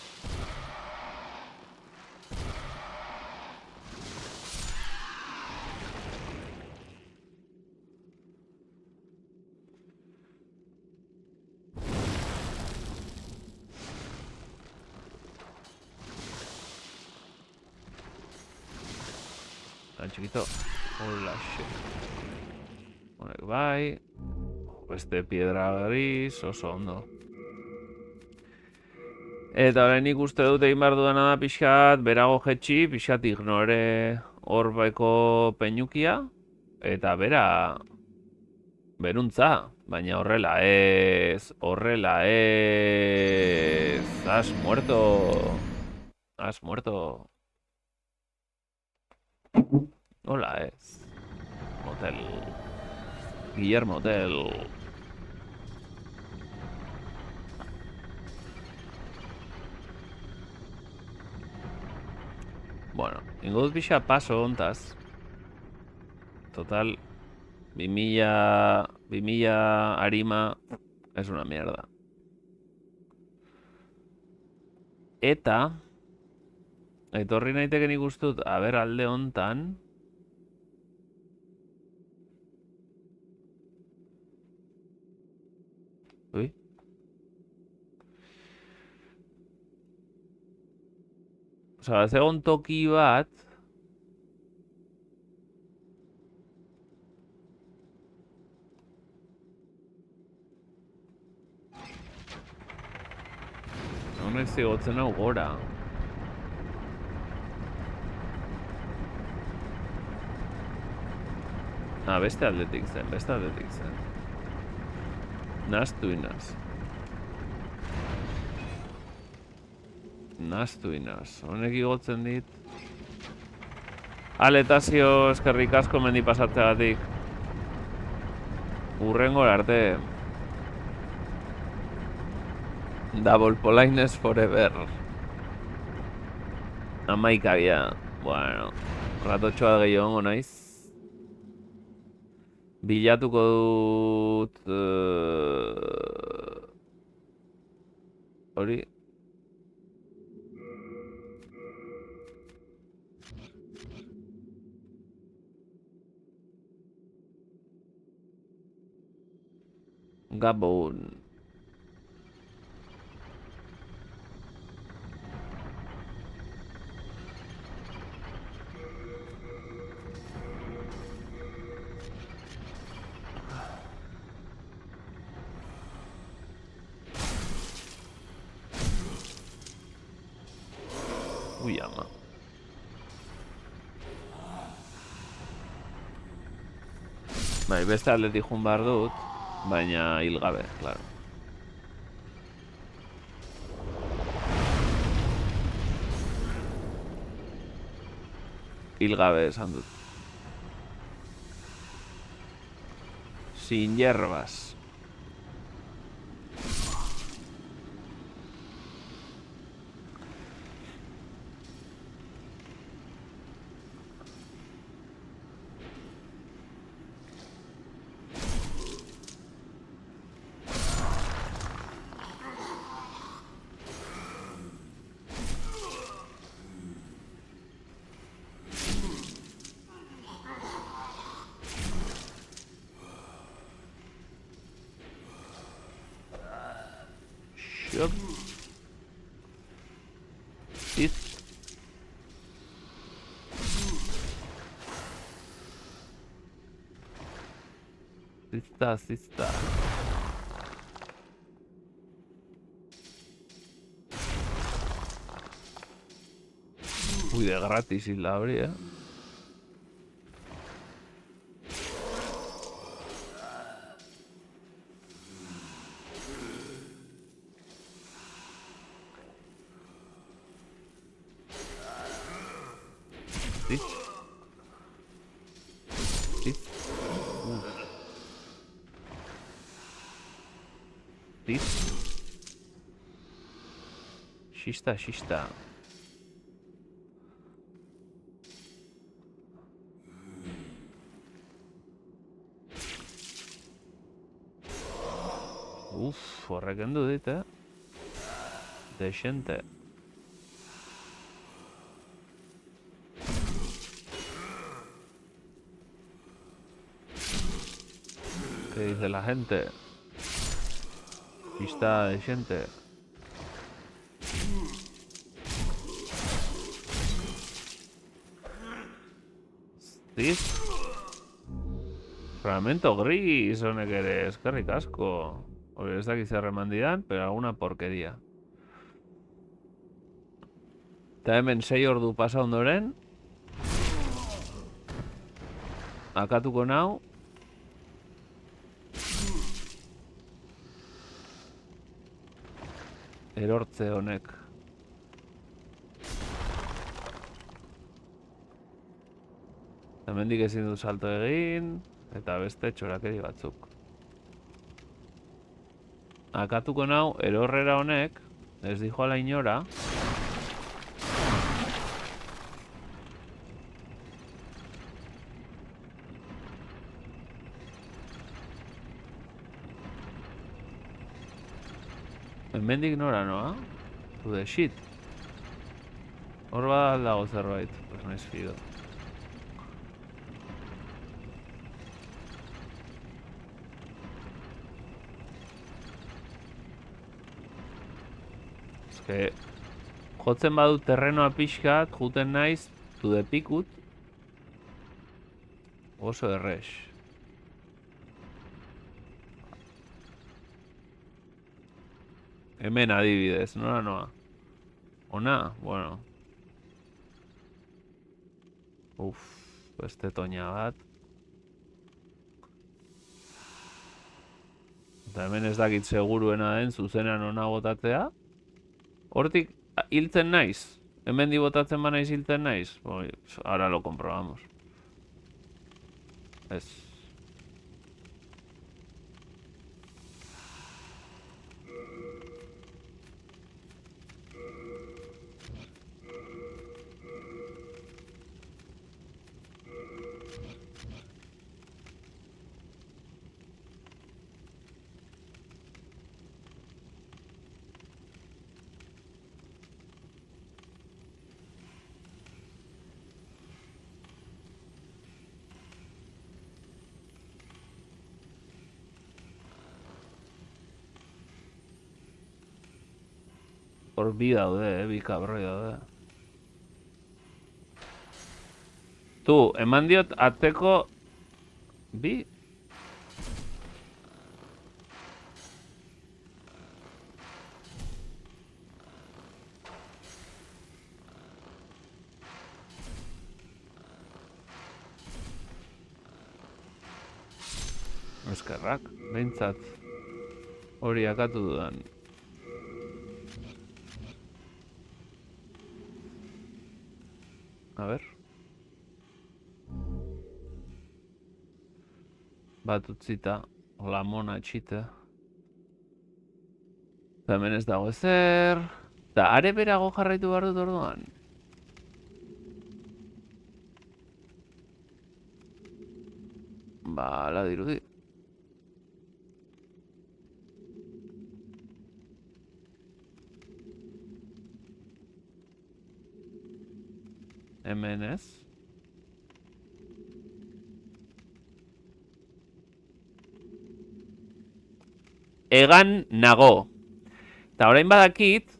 Tan chiquito. Hola, shit. Honek bai. Beste piedra gris, oso ondo. Eta orain nik uste dut egin behar dudana da pixkat, berago jetxi, pixkat ignore horbaiko peinukia. Eta bera... beruntza. Baina horrela ez... horrela ez... Has muerto. Has muerto. Hola ez. Motel. Guillermo Hotel. Bueno, ingo dut pixa paso ontaz. Total, 2000 arima es una mierda. Eta, etorri naiteken ikustut, a ber alde hontan. Ui. Osa, ez egon toki bat. Honek zigotzen hau gora. Beste aldetik zen, beste aldetik zen. Naztu inaz. Naztu inaz. Honek igotzen dit. Aletazio eskerrik asko mendi pasatzeagatik. Urrengora arte. Double politeness forever. Amaikabia. Bueno, ratotxoa gehiago naiz. Bilatuko dut... hori... Gabon. Ui, ama. Bai, beste aldetik jun behar dut, baina hil gabe, claro. Hil gabe esan dut. Sin hierbas. Tiz. Zizta. Uy, de gratis y la abrí, Tiz. Tiz. Tiz. Xista. Horrek kendu dit, Dexente. ¿Qué dice la gente? Pista dexente. Tiz. Fragmento gris, honek ere, eskerrik asko. Hori ez dakit zer eman didan, pero alguna porquería. Eta hemen 6 ordu pasa ondoren. Akatuko nau. Erortze honek. Hemendik ezin du salto egin. Eta beste txorakeri batzuk. Akatuko nau, erorrera honek, ez dijoala inora. Hemendik nora noa? To the shit. Hor bada dago zerbait, pues naiz fido. Jotzen badut terrenoa pixkat, juten naiz, to the pikut. Oso errex. Hemen adibidez, nora noa? Ona? Bueno. Beste toña bat. Eta hemen ez dakit seguruena den, zuzenean ona botatzea. Hortik hiltzen naiz. Hemen di botatzen ba naiz hiltzen naiz. Ahora lo comprobamos. Ez. Hor bi daude, bi kabroi daude. Tu, eman diot atzeko bi? Eskerrak, behintzat hori akatu dudan. A ver. Bat utzita, la mona etxita. Eta hemen ez dago ezer. Eta are berago jarraitu behar dut orduan. Ba, ala dirudi. Hemen ez. Egan nago. Eta orain badakit,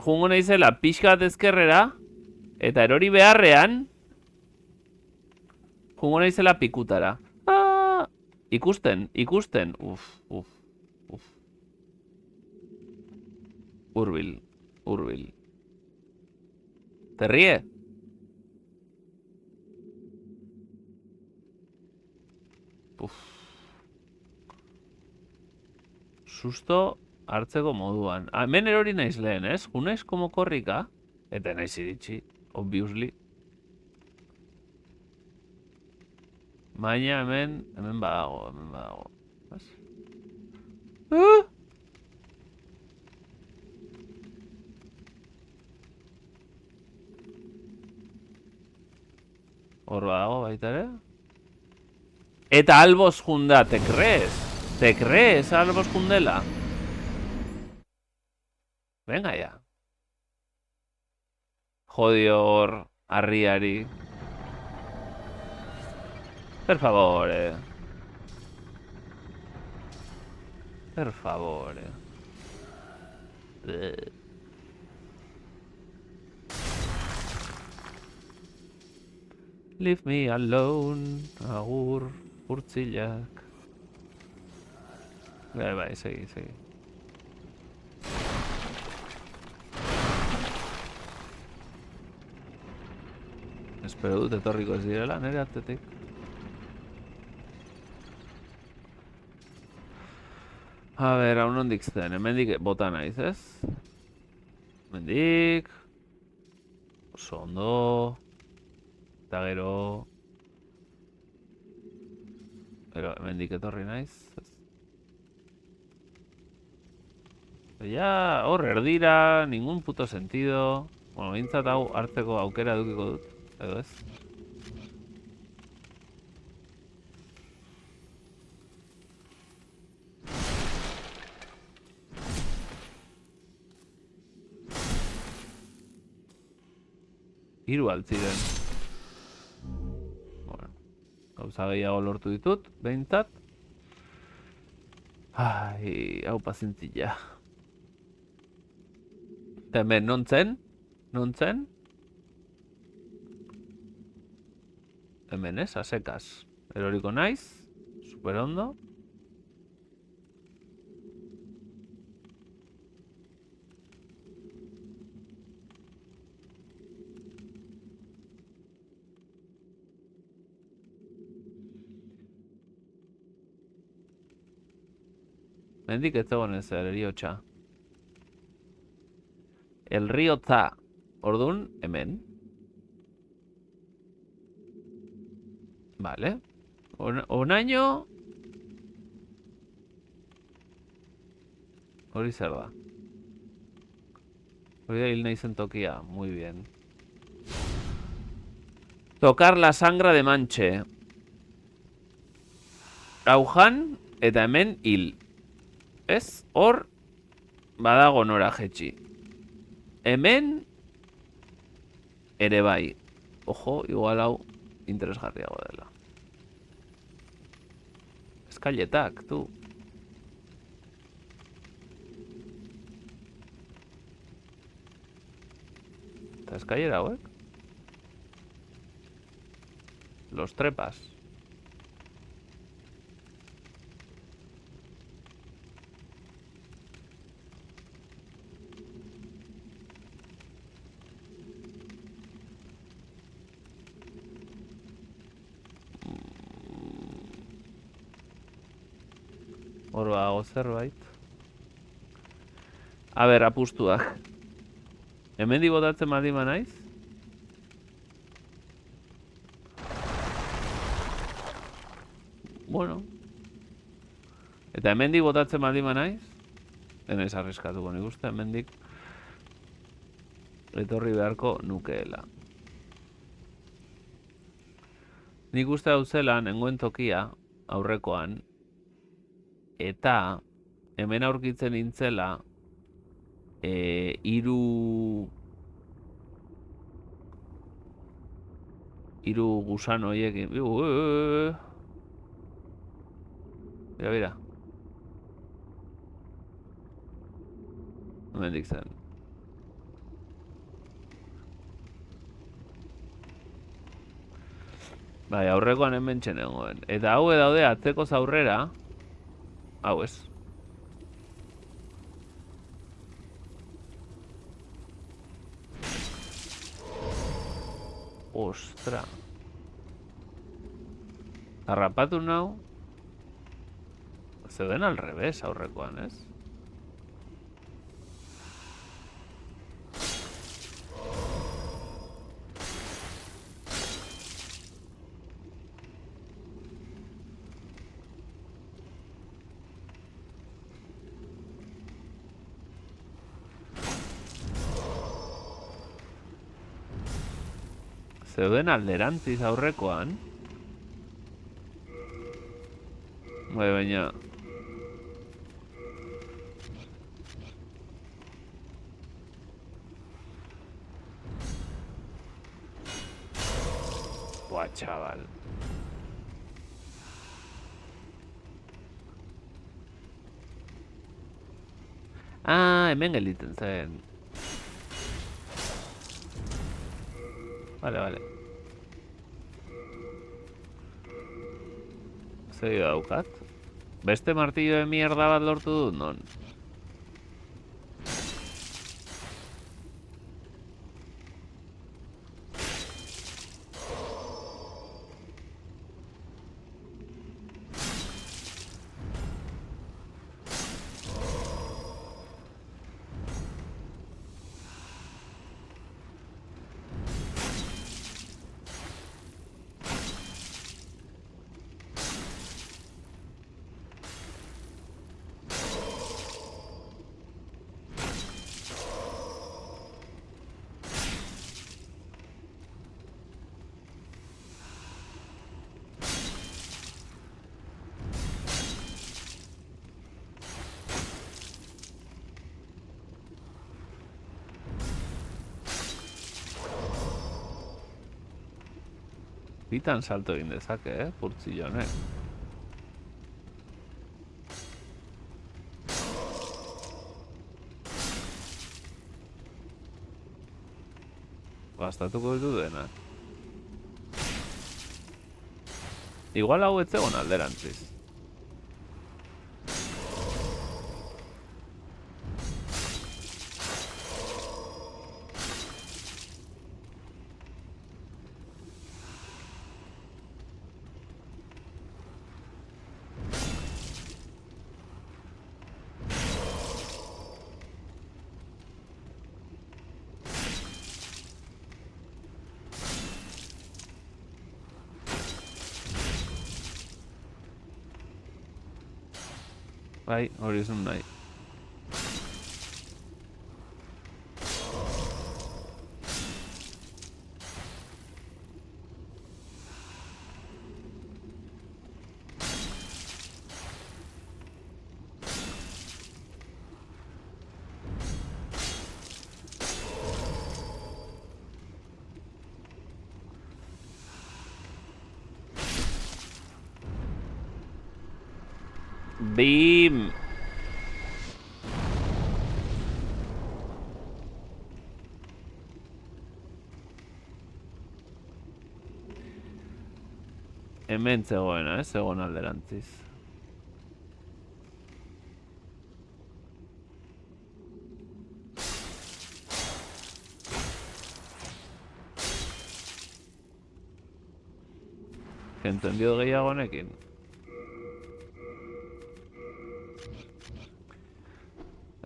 jungo naizela pixka bat ezkerrera, eta erori beharrean, jungo naizela pikutara. Ikusten. Uf. Hurbil. ¿Te ríe? Uf. Susto hartzeko moduan. Hemen erori naiz lehen, ez? Junaiz como korrika. Eta naiz iritsi, obviously. Baina hemen badago. Hor badago baita ere. Eta alboz junda, ¿te crees? ¿Te crees alboz jundela? Venga ya. Jodior, arriari. Per favore. Per favore. Leave me alone. Agur, urtzilak. Bai, segi. Espero dut etorriko ez direla, nire atzetik. A ber, hau nondik zen, hemendik bota naiz, ez? Hemendik... Oso ondo... Eta gero... hemendik etorri naiz, ez? Ya, hor erdira, ningún puto sentido... Bueno, bintzat hau hartzeko aukera dukiko dut, edo ez? Hiru altziren. Bueno, gauza gehiago lortu ditut, behintzat. Ai, hau pazientzia. Eta hemen, nontzen? Hemen ez, asekaz. Eroriko naiz, super ondo. Mendik ez zegoen ez eriotxa. El riotza. Orduan, hemen. Vale. Onaino. Hori zer da. Hori da hil naizen tokia. Muy bien. Tocar la sangra de Manche. Aujan eta hemen hil. Ez, hor badago nora jetxi. Hemen ere bai. Ojo, igual hau interesgarriago dela. Eskailetak, tu. Eta eskailera hauek? Los trepas. Hor bago zerbait. A ber, apustuak. Hemendi botatzen baldin naiz? Bueno. Eta hemendi botatzen baldin naiz? Enaiz arriskatuko nik uste, hemendik etorri beharko nukeela. Nik uste hau zela, nengoen tokia, aurrekoan, eta hemen aurkitzen nintzela hiru gusano hoiekin. Bira. Hemendik zen. Bai, aurrekoan hemen txenengoen. Eta hau daude atzeko aurrera. Hau ez. Ostra. Harrapatu nau. Zeuden al revés aurrekoan, ez? Zeuden alderantziz aurrekoan. Bai, baina... Buah, chaval. Ah, hemen gelditzen zen. Vale. Segi daukat. Beste martillo de mierda bat lortu dut, non? Bitan salto egin dezake, purtzillo honek. Gastatuko ditu denak. Igual hau ez zegoen alderantziz. Bai, hori izan nahi. Beam. Hemen zegoena, zegoen alderantziz. Entendido gehiago honekin.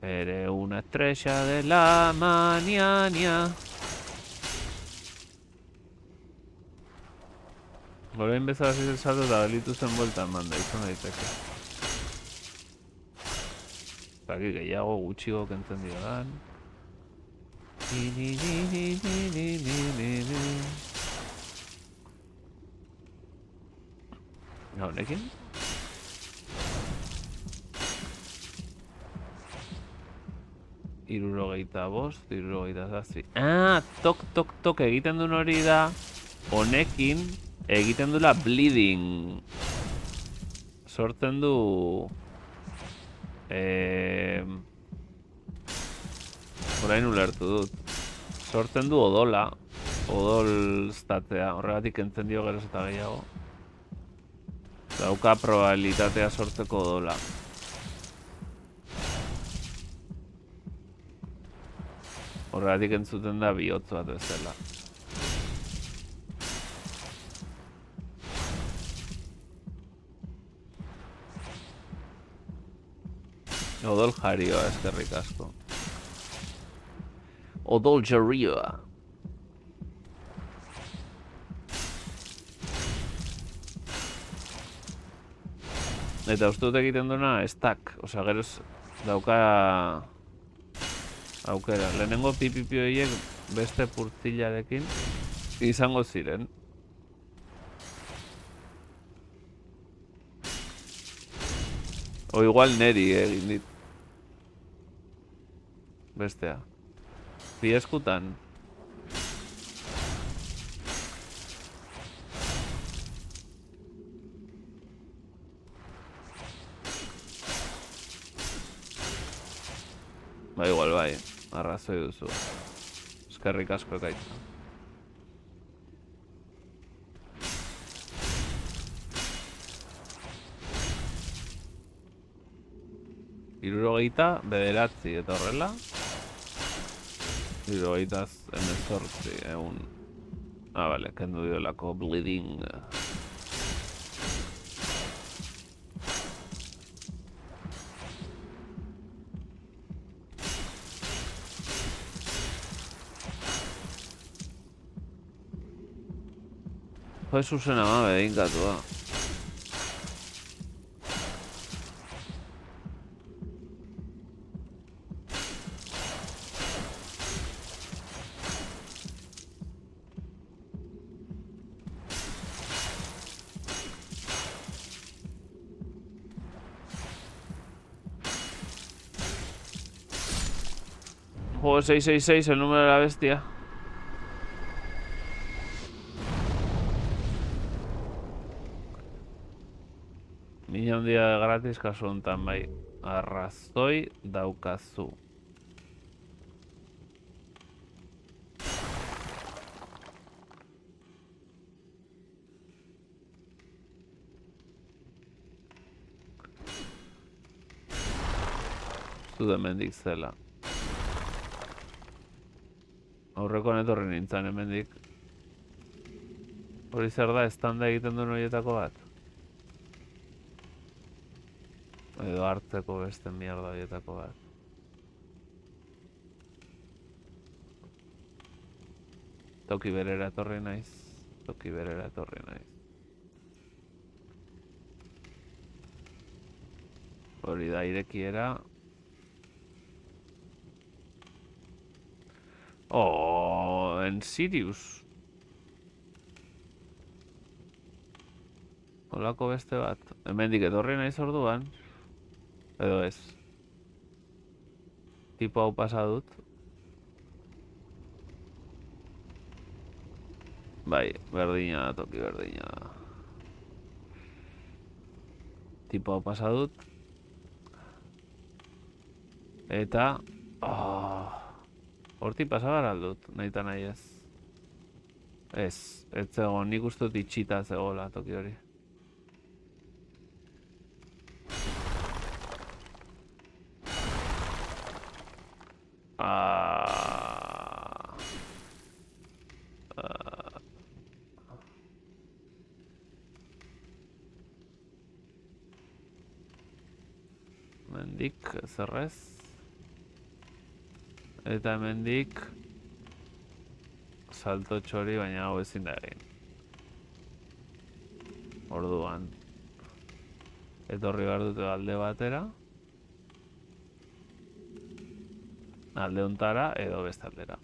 Eres una estrella de la mañana. Orain bezala zizel salto eta gelitu zen bueltan manda, izan daiteke. Zaki gehiago gutxigo kentzen diodan. Honekin? Irurogeita bost, irurogeita zazpi. Ah, tok egiten duen hori da. Honekin egiten duela bleeding. Sortzen du... Orain ulertu dut. Sortzen du odola. odol statea, horregatik entzendio geroz eta gehiago. Dauka probabilitatea sortzeko odola. Horregatik entzuten da bihotz bat bezala. Odol jarioa, eskerrik asko. Odol jarioa. Eta uste dut egiten duena stack, osea, geroz dauka aukera. Lehenengo pipipio horiek beste purtillarekin izango ziren. O igual neri egin dit. Bestea. Bi eskutan. Ba, igual bai, arrazoi duzu. Eskerrik asko ekaitza. Hirurogeita bederatzi eta horrela. Hirurogeita hemezortzi, egun. Ah, bale, kendu diolako bleeding. Jesusen ama bedinkatua. Juego 666, el número de la bestia. Mina un día de gratis, kasu honetan bai. Arrazoi daukazu. Zu hemendik zela. Aurreko netorri nintzen hemendik. Hori zer da, estanda egiten duen horietako bat? Edo hartzeko beste mierda horietako bat. Toki berera etorri naiz. Toki berera etorri naiz. Hori da irekiera. Oh, en Sirius. Holako beste bat. Hemendik etorri naiz orduan. Edo ez. Tipo hau pasa dut. Bai, berdina da, toki berdina da. Tipo hau pasa dut. Eta... Hortik pasabar aldut, nahi eta nahi ez. Ez zegoen, nik uste dut itxita zegoela toki hori. Mendik, zerrez. Eta hemendik salto txori, baina hau ezin da egin. Orduan etorri behar dute alde batera, alde hontara edo beste aldera.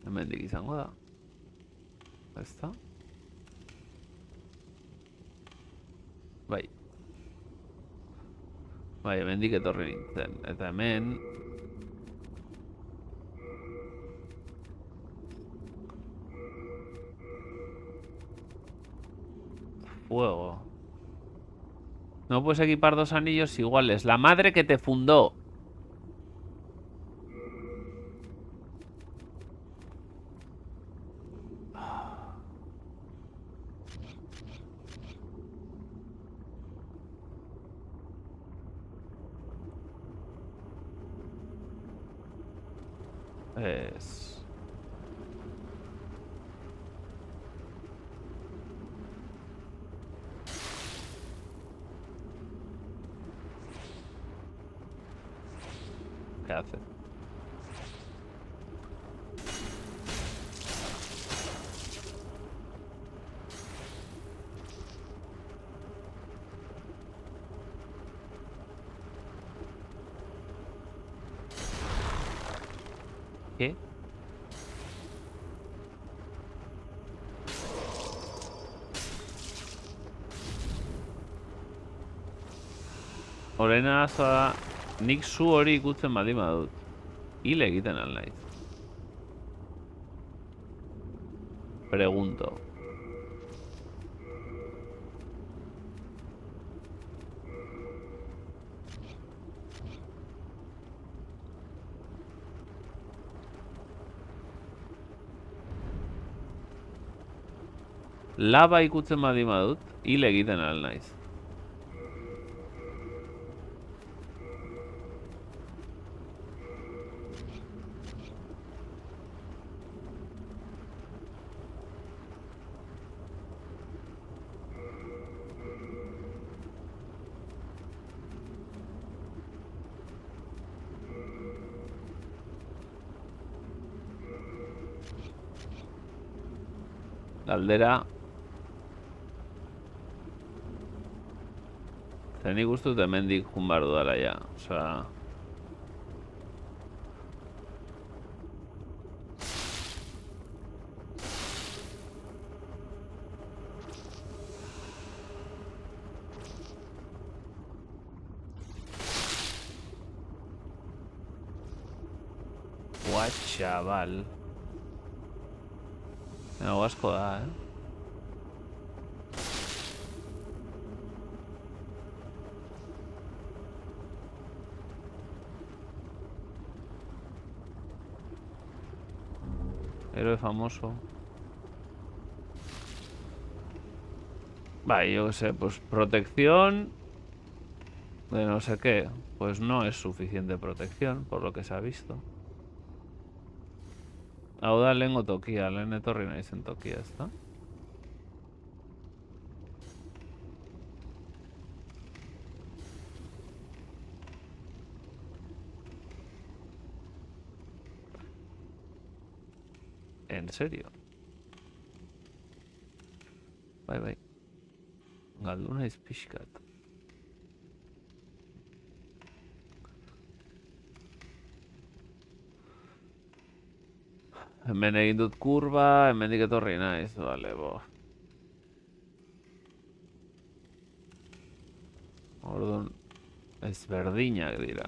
Hemendik izango da. Ezta? Bai. Bai, hemendik etorri nintzen. Eta hemen... Fuego. No puedes equipar dos anillos iguales. La madre que te fundó. Es... ¿Qué hace? ¿Qué? Orain arazoa da, nik zu hori ikusten baldin badut. Hile egiten al naiz. Pregunto. Laba ikutzen baldin badut, hile egiten al naiz. Galdera. Zenik uste dut hemendik joan behar dudala ja. Osea... Buah, chaval. Hau asko da, Héroe famoso. Vale, yo qué sé, pues protección de no sé qué. Pues no es suficiente protección, por lo que se ha visto. Hau da lehengo tokia, lehen etorri naizen tokia, ezta? En serio? Bai, bai. Galdu naiz pixkat. Hemen egin dut kurba, hemendik etorri naiz, bale, bo. Orduan, ezberdinak dira.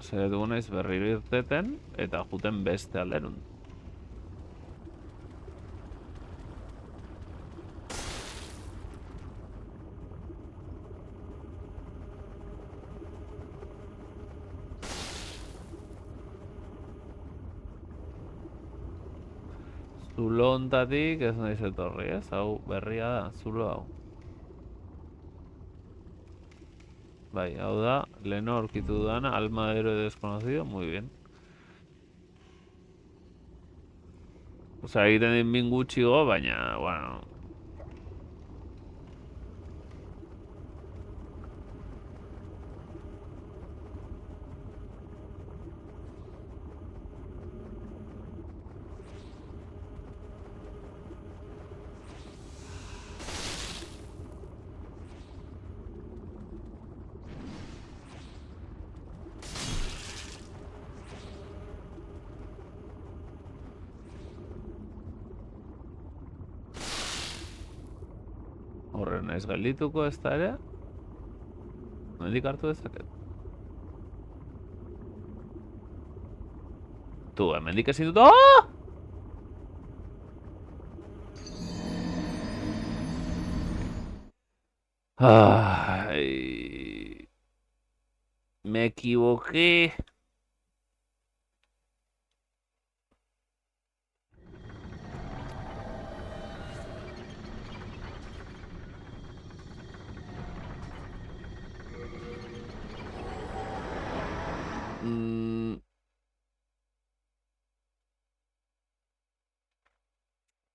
Zaitu naiz berriro irteten, eta juten beste alderun. Zulo hontatik ez naiz etorri, ez? Hau berria da, zulo hau. Bai, hau da, leheno aurkitu dudana, alma de héroe desconocido, muy bien. Osea, egiten din bin gutxigo, baina, bueno... Horren ez geldituko ez da ere. Hemendik hartu dezaket. Tu, hemendik ezin dut... Oh! Ay... Me equivoqué.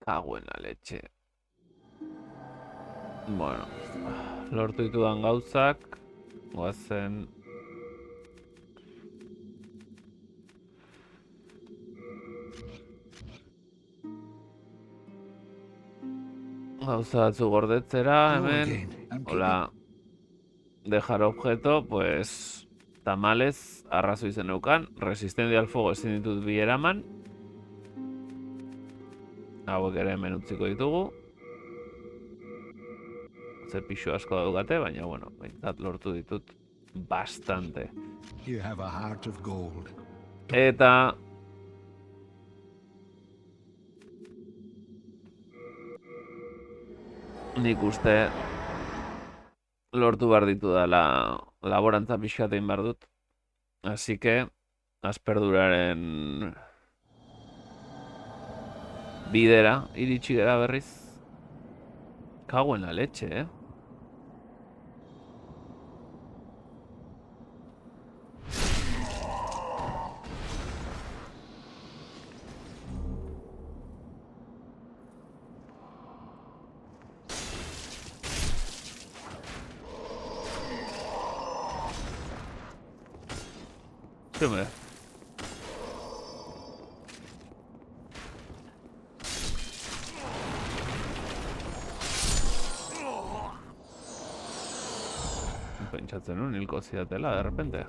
Cago en la leche. Bueno, lortu ditudan gauzak, goazen... Gauza batzu gordetzera, Hello hemen... again. I'm keeping... Hola, dejar objeto, pues... Tamales, arrazoi zeneukan, resistentzia al fuego ezin ditut bi eraman. Hauek ere hemen utziko ditugu. Ze pixu asko daukate, baina, bueno, behintzat lortu ditut bastante. You have a heart of gold. Eta... Nik uste... Lortu behar ditu da laborantza pixkatein behar dut. Así que... Asperduraren... Bidera, iritsi gara berriz. Cago en la leche, eh? Sí, hombre. Pentsatzen nuen hilko zidatela, de repente.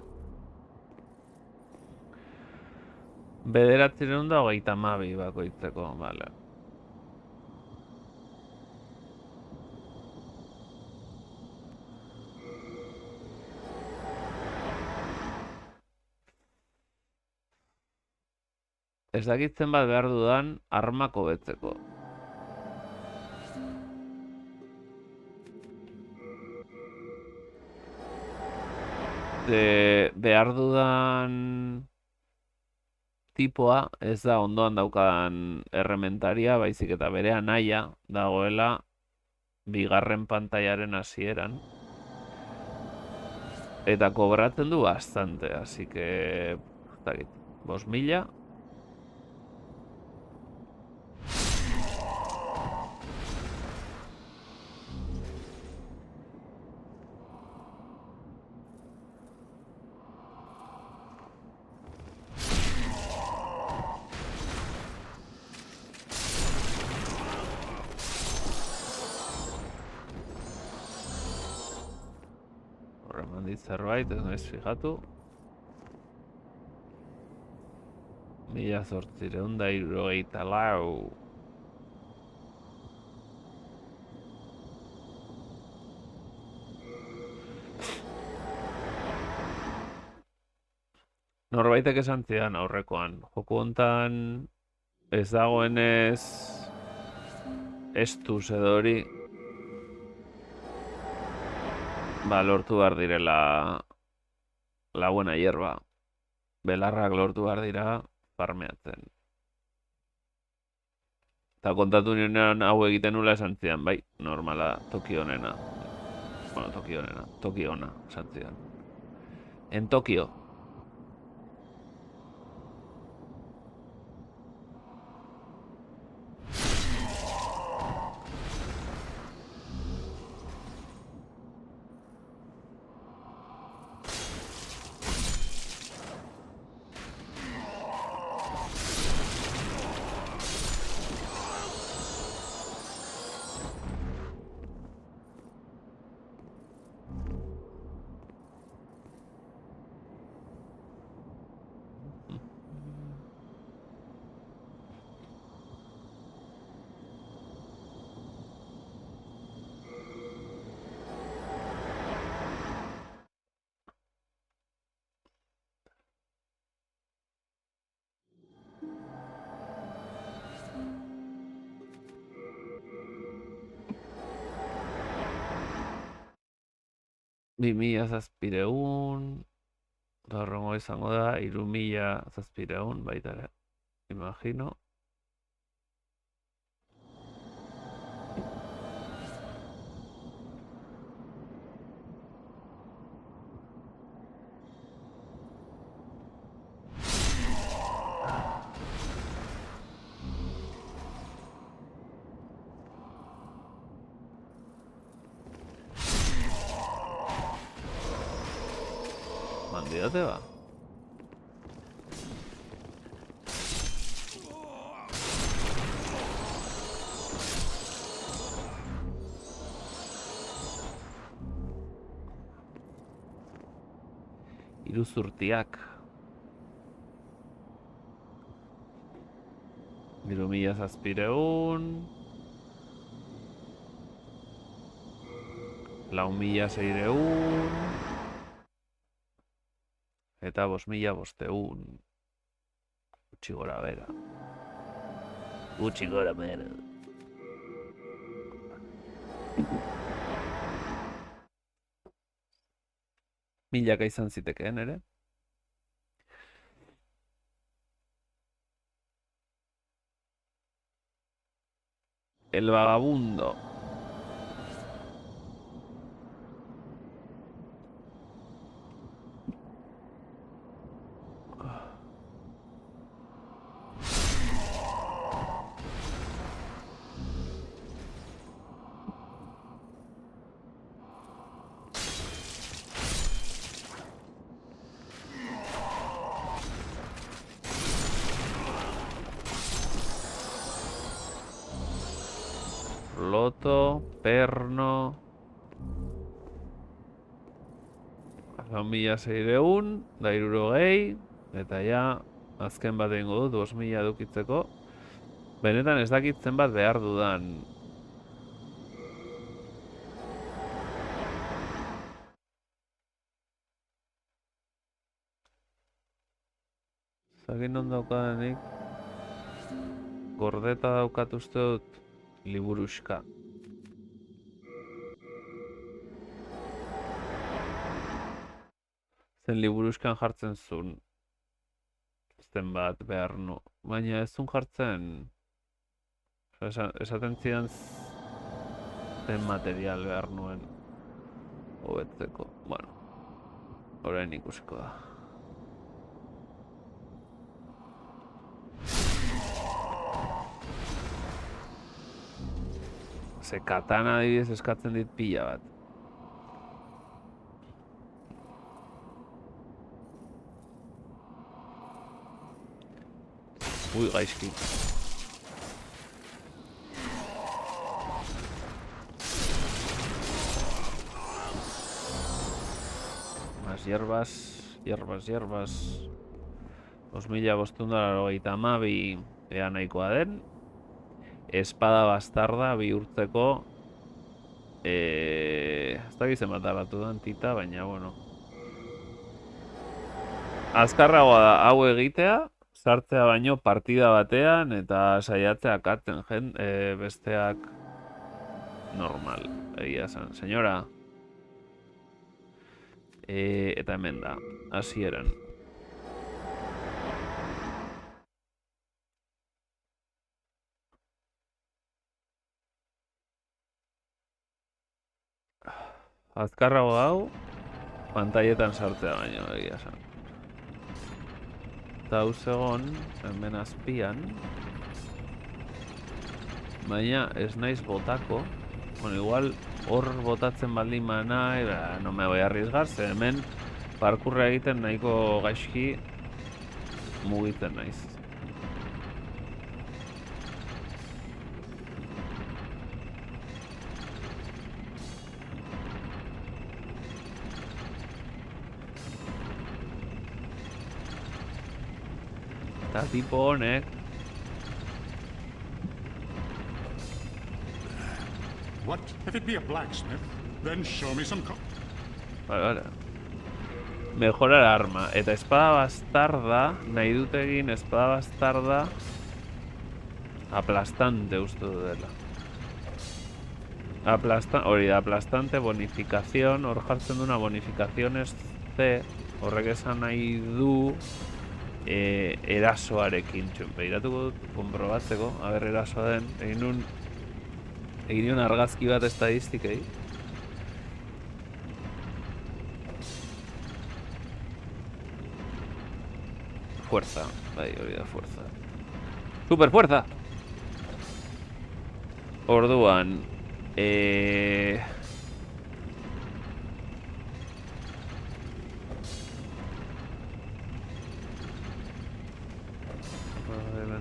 Bederatzireun da 32 bakoitzeko, vale. Ez dakitzen bat behar dudan armako betzeko. Behar dudan tipoa ez da ondoan daukadan errementaria, baizik eta bere anaia dagoela bigarren pantailaren hasieran. Eta kobratzen du bastante, así que... Ez dakit, 5.000. Zerbait, ez naiz fijatu. 1874. Norbaitek esan zidan aurrekoan. Joku hontan ez dagoenez estuz edo hori. Ba, lortu behar direla la buena hierba. Belarrak lortu behar dira farmeatzen. Eta kontatu nionean hau egiten nula esan zidan, bai, normala, toki honena. Bueno, toki honena, toki hona, esan zidan. En Tokio. Bi mila zazpireun, horrengo izango da, 3.000 baita ere, imagino. diote ba. Iruzurtiak. 3700. 4600. Eta 5500. Gutxi gora bera. Gutxi gora bera. Milaka izan zitekeen ere. El vagabundo. Loto, perno. 1600, da 60, eta ja, azken bat egingo dut, 5000 edukitzeko. Benetan ez dakit zenbat behar dudan. Zagin non daukadanik. Gordeta daukat uste dut liburuxka. Zen liburuxkan jartzen zuen. Zenbat behar nu. Baina ez zuen jartzen. Esaten zidan zen material behar nuen hobetzeko. Bueno, orain ikusiko da. Ze katana adibidez eskatzen dit pila bat. Ui, gaizki. Más hierbas, hierbas. 2582, ea nahikoa den. Espada bastarda bihurtzeko. Ez dakit zenbat alatu den tita, baina, bueno. Azkarragoa da hau egitea, sartzea baino partida batean, eta saiatzea katzen besteak normal. Egia esan, senyora. Eta hemen da, hasieran. Azkarrago hau, pantailetan sartzea baino, egia esan. Eta hau zegon, hemen azpian. Baina ez naiz botako. Bueno, igual hor botatzen baldin nahi, no me voy a arriesgar, ze hemen parkurra egiten nahiko gaizki mugitzen naiz. Eta tipo honek What? If it be a blacksmith, then show me some Vale. Mejorar arma. Eta espada bastarda, nahi dut egin espada bastarda aplastante uste dela. Hori da, aplastante, bonificación, hor jartzen duna bonificación ez C, horrek esan nahi du erasoarekin. Begiratuko dut, konprobatzeko, aber erasoa den, egin un argazki bat estadistikei. Fuerza, bai, hori da fuerza. Superfuerza! Orduan,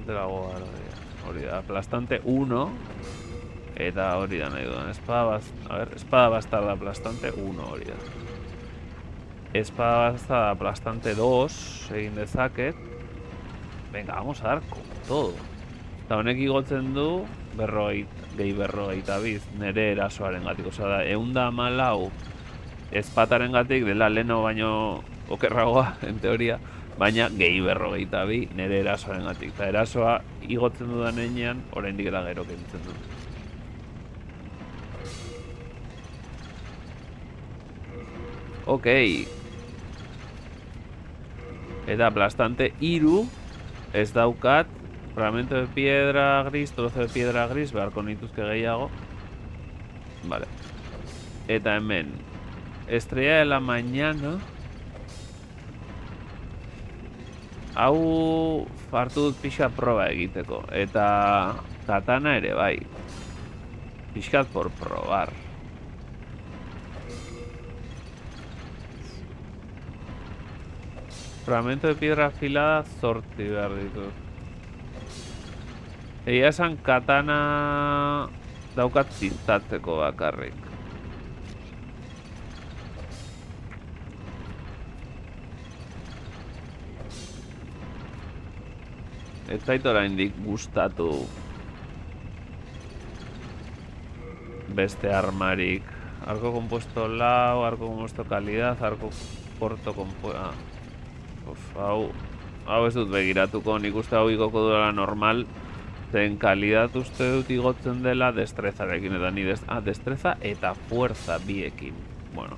Aplastanterago hori da, aplastante 1. Eta hori da nahi dudan. Espada bastarda aplastante 1 hori da. Espada bastarda aplastante 2 egin dezaket. Venga, vamos a dar con todo. Eta honek igotzen du gehi berrogeita biz nere erasoaren gatik. Osa da, 114 espataren gatik dela leno baino okerragoa, en teoria. Baina gehi berrogeita bi nere erasoaren gatik. Eta erasoa igotzen dudan enean, oraindik eta gero kentzen du. Ok. Eta aplastante 3 ez daukat fragmento de piedra gris, trozo de piedra gris, beharko nituzke gehiago. Vale. Eta hemen Estrella de la Mañana. Hau hartu dut pixa proba egiteko. Eta katana ere bai. Pixkat por probar. Fragmento de piedra afilada, zortzi behar ditut. Egia esan katana daukat zintatzeko bakarrik. Ez zait oraindik gustatu beste armarik. Arco compuesto lau, arco compuesto calidad, arco corto compuesto... Hau ez dut begiratuko, nik uste hau igoko duela normal. Zen kalidad uste dut igotzen dela destrezarekin, eta ni destreza eta fuerza biekin. Bueno.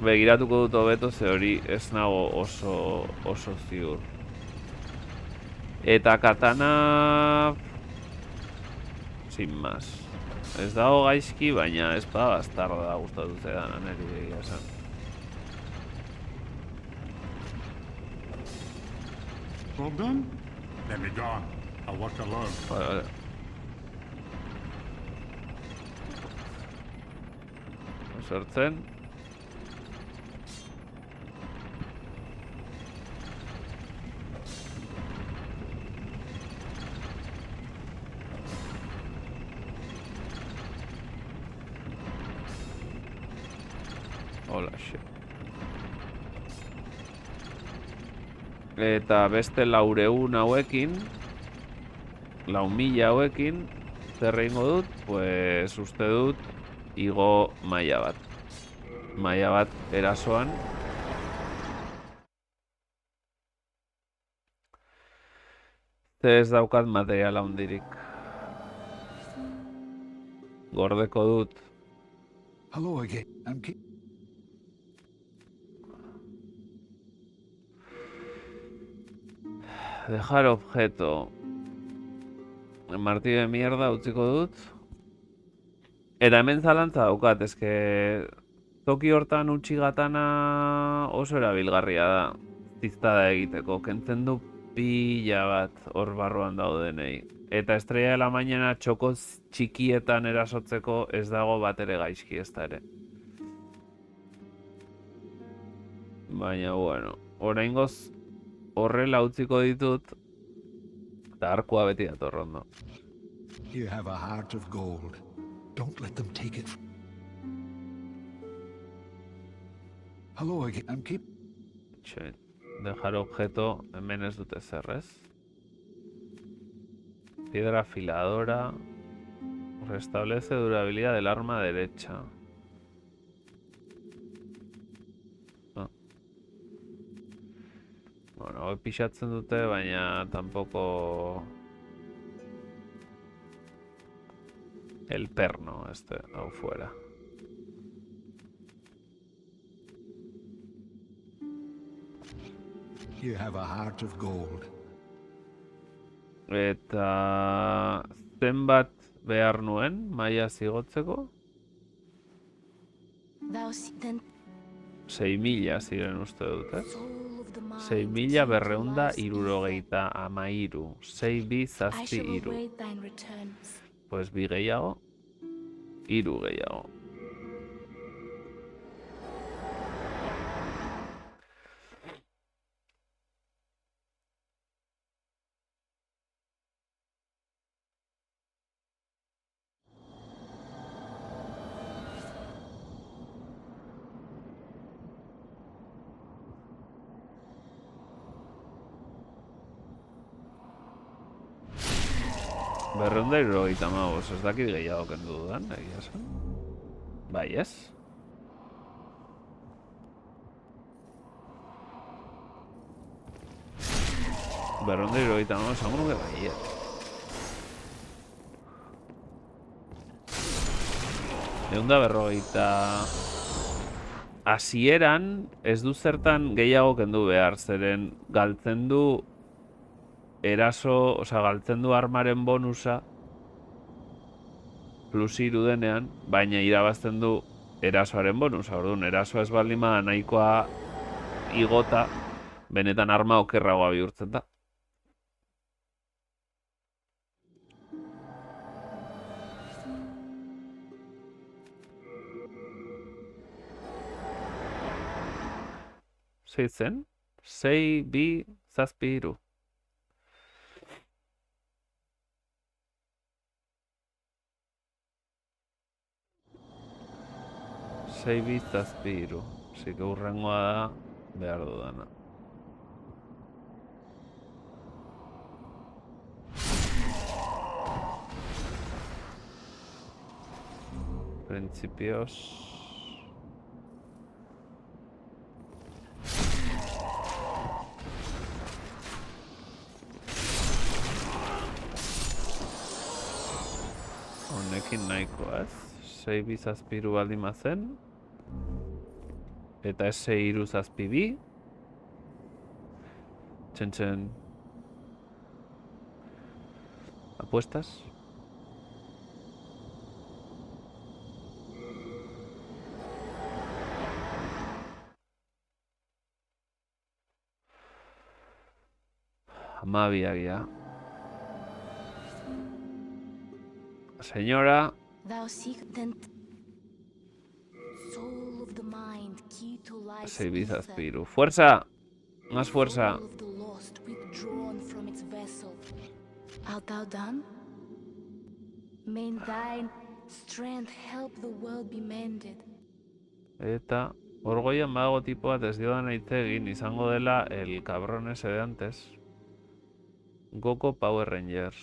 Begiratuko dut hobeto, ze hori ez nago oso ziur. Eta katana... Sin más. Ez dago gaizki, baina espada bastarda gustatu zedan, aneri egia esan. All done? Then be gone. I'll work alone. Vale. Sortzen. Hola, shit. Eta beste 400 hauekin, 4.000 hauekin, zer egingo dut? Pues uste dut igo maila bat. Maila bat erasoan. Ez daukat materiala hundirik. Gordeko dut. Hello again. Dejar objeto. Martillo de mierda utziko dut. Eta hemen zalantza daukat, eske toki hortan utzi katana oso erabilgarria da. Ziztada egiteko, kentzen du pila bat hor barruan daudenei. Eta Estrella de la Mañana txoko txikietan erasotzeko ez dago bat ere gaizki ez da ere. Baina, bueno, oraingoz horrela utziko ditut, eta arkua beti dator ondo. You have a heart of gold. Don't let them take it. Hello again. I'm keep. Dejar objeto, hemen ez dute zer, ez? Piedra afiladora. Restablece durabilidad del arma derecha. Bueno, hoi pixatzen dute, baina tampoco... El perno, hau fuera. You have a heart of gold. Eta... zenbat behar nuen, maila zigotzeko? Thou see then 6.000 ziren uste dut, eh? soul of the mind. 6.273. 6 bi I zazpi shall iru. await thine returns. Pues bi gehiago. 3 gehiago. 275, ez dakit gehiago kendu dudan, egia esan. Bai, ez? Berrehun eta hirurogeita hamabost, esango nuke baiet. Ehunda berrogeita... Hasieran ez du zertan gehiago kendu behar, zeren galtzen du eraso, osea, galtzen du armaren bonusa plus 3 denean, baina irabazten du erasoaren bonusa. Orduan, erasoa ez baldin bada nahikoa igota, benetan arma okerragoa bihurtzen da. Sei zen? 6, 2, 7, 3. Sei bi zazpi hiru. Así que hurrengoa da behar dudana. Principios... Honekin nahiko ez. 6 bi zazpi hiru baldin bazen. Eta ez 6 hiru zazpi bi. Txen. Apuestas? Amabiak ya. Señora. Thou seek then soul of the mind, key to life. Sei bi zazpi hiru. Fuerza! Más fuerza. Soul of the lost withdrawn from its vessel. Art thou done? May thine strength help the world be mended. Eta orgoian badago tipo bat ez diodan hitz egin izango dela el cabrón ese de antes. Goku Power Rangers.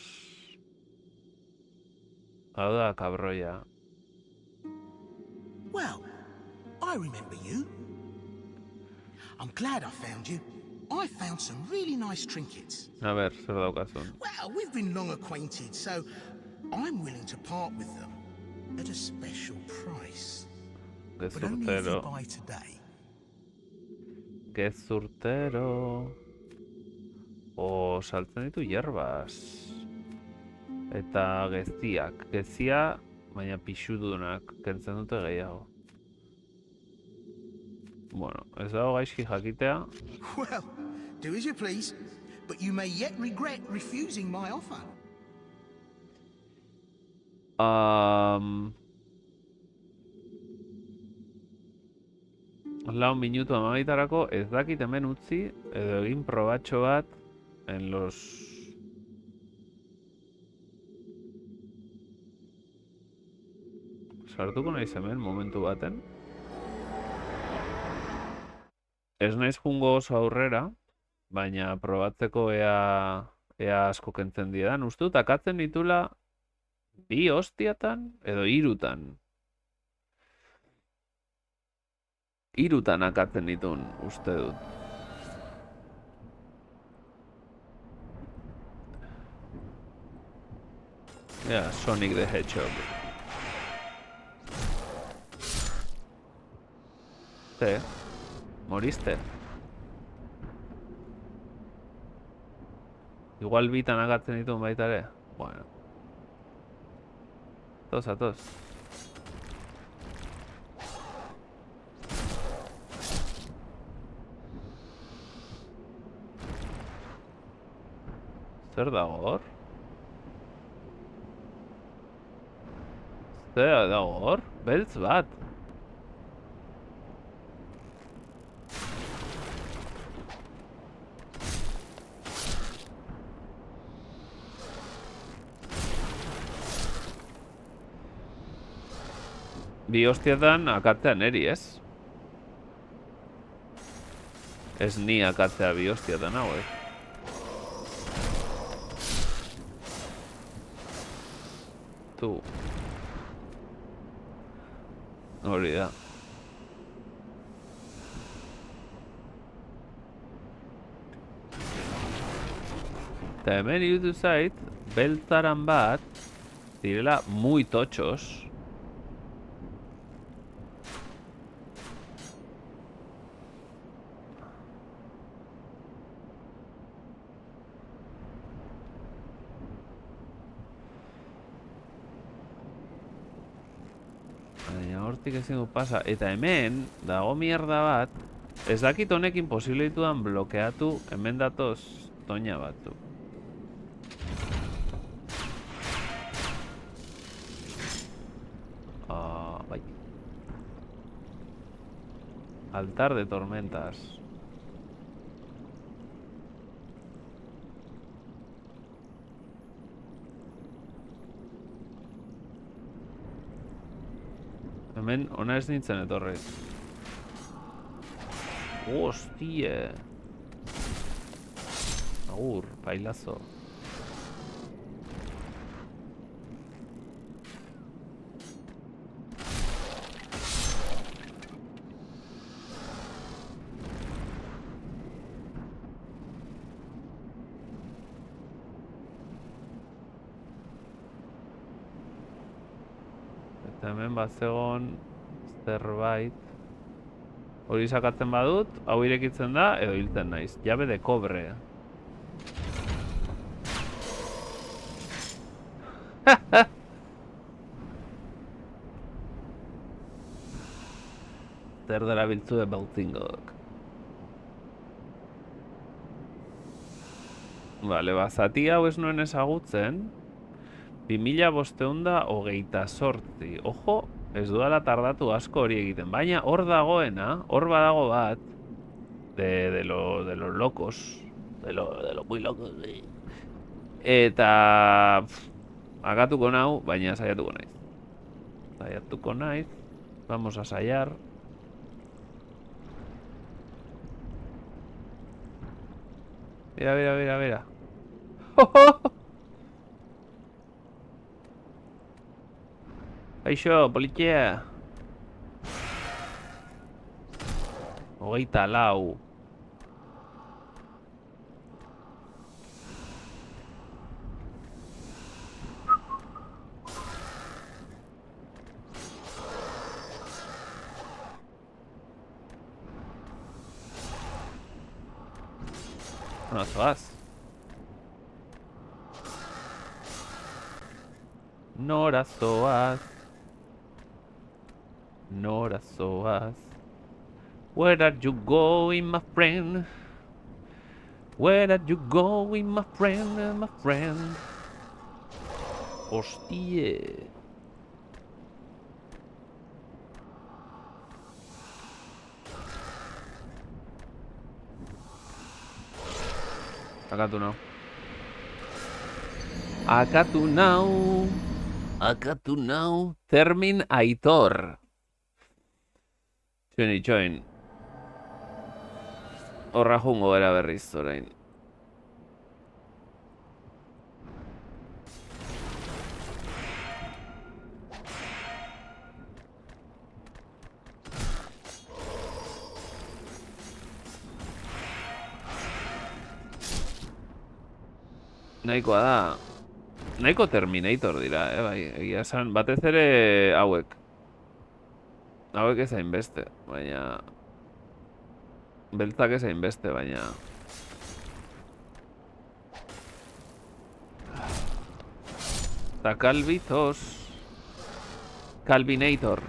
Hau da kabroia. Well, I remember you. I'm glad I found you. I found some really nice trinkets. A ber, zer daukazun. Well, we've been long acquainted, so I'm willing to part with them at a special price. But only if you Gezurtero. buy today. Gezurtero. Saltzen ditu hierbas. Eta geziak. Gezia, baina pixudunak. Kentzen dute gehiago. Bueno, ez dago gaizki jakitea. Well, do as you please, but you may yet regret refusing my offer. Lau minutu amabitarako ez dakit hemen utzi edo egin probatxo bat en los... Sartuko naiz hemen momentu baten. Ez naiz jungo oso aurrera, baina probatzeko ea asko kentzen diedan. Uste dut akatzen ditula 2 hostiatan edo 3tan. 3tan akatzen ditun, uste dut. Ja, Sonic the Hedgehog. Moriste. Igual 2tan akatzen ditun baita ere. Bueno. Atoz. Zer dago hor? Zer dago hor? Beltz bat. Bi hostiatan akatzea neri, ez? Ez ni akatzea bi hostiatan hauek. baitu. Hori da. Eta hemen irutu zait, beltzaran bat, direla muy totxos. Baina hortik ezin du pasa. Eta hemen, dago mierda bat, ez dakit honekin posible ditudan blokeatu, hemen datoz toña batzuk. Bai. Altar de tormentas. Hemen, ona ez nintzen etorri. Hostie. Agur, bailazo. Eta hemen bat zegoen zerbait. Hori sakatzen badut, hau irekitzen da, edo hiltzen naiz. Llabe de cobre. Zer dara biltzu ebautzingok. Vale, zati hau ez nuen ezagutzen. 2528. Ojo, ez duela tardatu asko hori egiten. Baina hor dagoena, hor badago bat, de los locos. De lo muy locos. Eta... Agatuko nau, baina saiatuko naiz. Saiatuko naiz. Vamos a saiar. Mira, mira, mira, mira. Aixo, politia. 24. Nora zoaz? Nora zoaz? Nora zoaz? Where are you going, my friend? Where are you going, my friend, my friend? Hostie. Akatu nau. Akatu nau. Akatu nau. Termin Aitor. Itxoin. Horra jungo gara berriz orain. Nahikoa da. Nahiko Terminator dira, bai. Egia esan, batez ere hauek. Hauek ez hainbeste, baina... Beltzak ez hainbeste, baina... Eta Calvitos... Calvinator.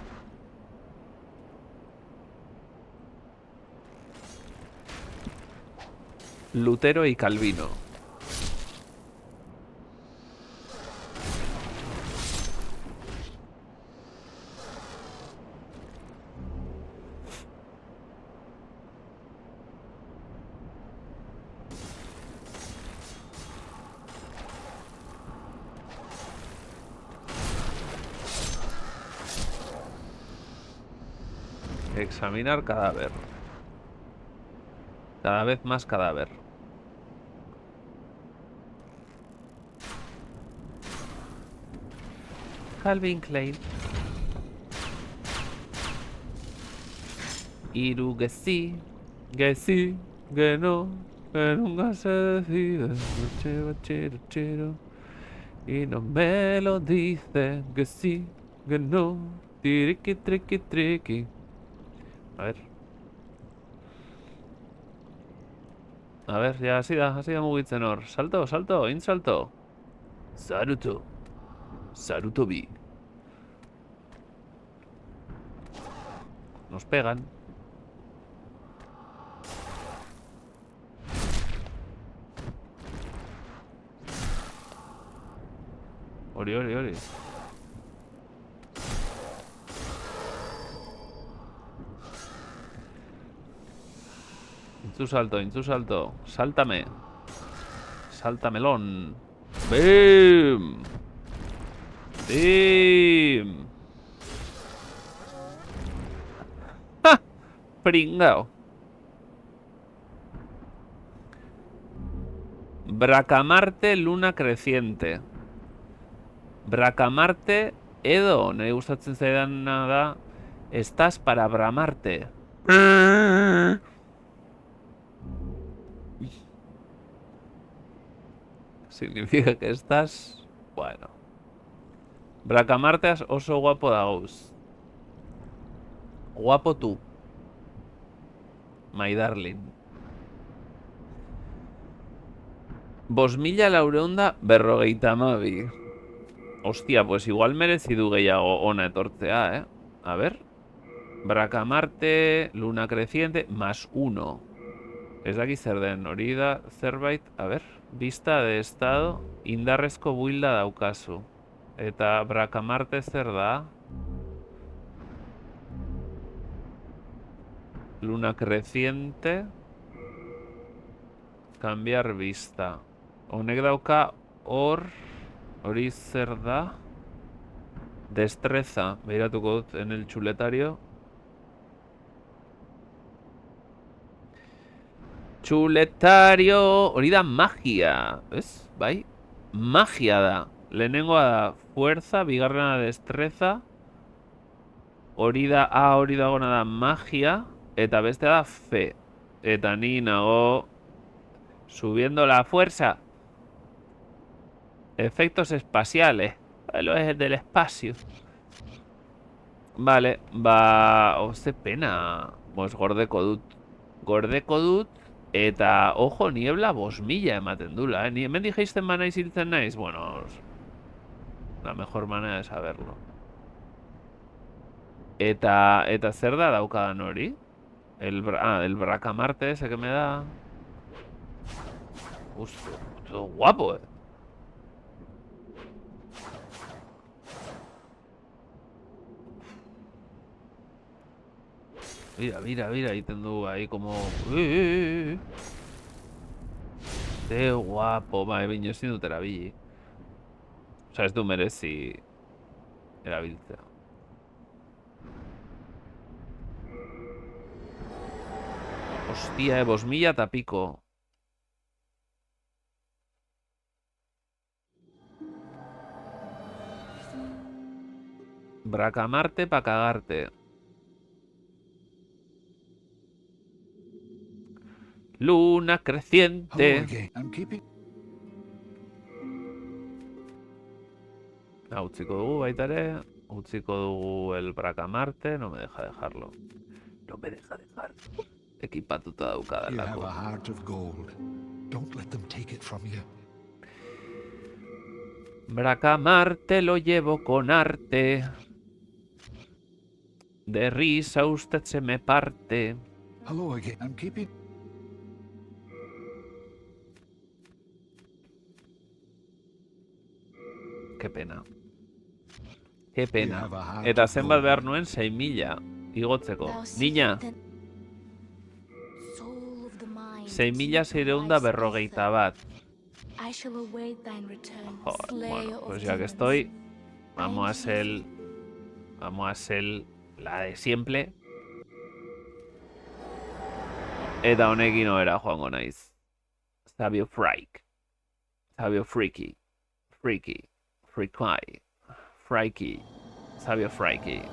Lutero y Calvino. Examinar cadáver. Cada vez más cadáver. Calvin Klein. Hiru que sí, que no, que nunca se decide. Chero, chero, chero. Y no me lo dice, que sí, que no. Triqui, triqui, triqui. A ver. A ver, ya hasi da mugitzen hor. Salto, salto, egin salto. Saruto. Saruto bi. Nos pegan. Ori, ori, ori. Intzu salto, intzu salto. Sáltame. Sáltamelón. ¡Bim! ¡Bim! ¡Ja! Pringao. Bracamarte, luna creciente. Bracamarte, edo. Nire gustatzen zaidana da. Estás para bramarte. Significa que estás... Bueno. Bracamarteas oso guapo dagoz. Guapo tú. My darling. 5.452. Hostia, pues igual merezi du gehiago ona etortzea, eh. A ver. Bracamarte, luna creciente, +1. Ez daki zer den, hori da zerbait, a ver. Vista de estado, indarrezko builda daukazu. Eta Bracamarte zer da? Luna creciente. Cambiar vista. Honek dauka hor, hori zer da? Destreza, behiratuko dut en el chuletario. Chuletario, hori da magia, ez? Bai? Magia da. Lehenengoa da fuerza, bigarrena destreza. Hori da, hori dagona da magia. Eta beste da fe. Eta ni nago subiendo la fuerza. Efectos espaciales. Lo es del espacio. Vale, ba... Ze pena. Pues gordeko dut. Gordeko dut. Eta, ojo, niebla 5.000 ematen dula, Ni hemen dijeisten banaiz hiltzen naiz. Bueno, la mejor manera de saberlo. Eta zer da daukadan hori? El Bracamarte ese que me da. Hostia, todo guapo, Mira, mira, mira, egiten du ahí como... Ze guapo, baina ezin dut erabili. Osa, ez du merezi erabiltzea. Hostia, 5.000 eta piko. Bracamarte pa cagarte. Luna creciente. Utziko dugu baita ere. Utziko dugu el Bracamarte. No me deja dejarlo. No me deja dejarlo. Ekipatuta daukada You have lako. a heart of gold. Don't let them take it from you. Bracamarte lo llevo con arte. De risa usted se me parte. Hello again. I'm keeping... Qué pena. Qué pena. Eta zenbat behar nuen 6.000 igotzeko. Niña, 6.651. Joder, bueno, pues ya que estoy, vamos a ser la de siempre. Eta honekin era joango naiz. Sabio Freak. Sabio Freaky. Freaky. Freaky. Frikey. Sabio Frikey.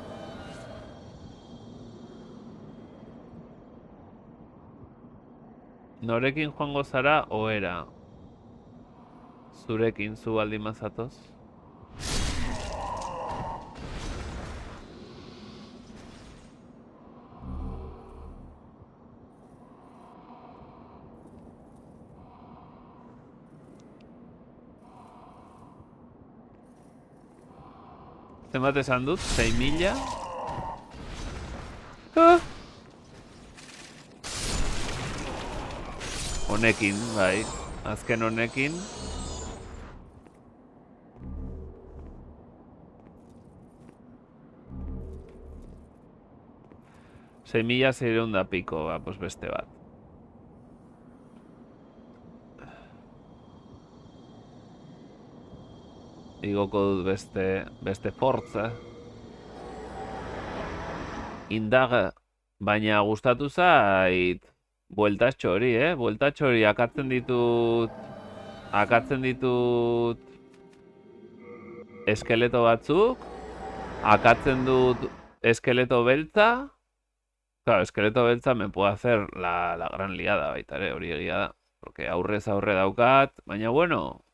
Norekin joango zara, ohera. Zurekin, zu baldin mazatoz. Zenbat esan dut? 6.000? Honekin, bai. Azken honekin. Semilla seiehun da piko, ba, pues beste bat. Igoko dut beste fortza. Indar, baina gustatu zait bueltatxo hori, Bueltatxo hori akatzen ditut eskeleto batzuk, akatzen dut eskeleto beltza. Claro, eskeleto beltza me puedo hacer la gran liada baita ere, hori egia da. Porque aurrez aurre daukat, baina bueno,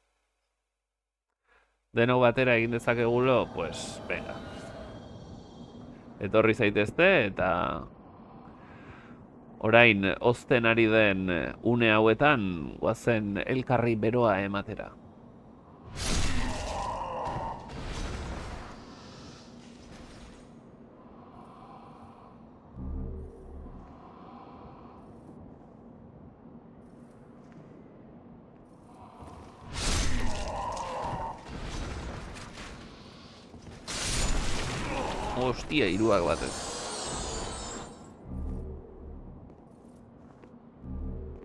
denok batera egin dezakegulo, pues, venga. Etorri zaitezte eta orain ozten ari den une hauetan guazen elkarri beroa ematera. Hostia, hiruak batez.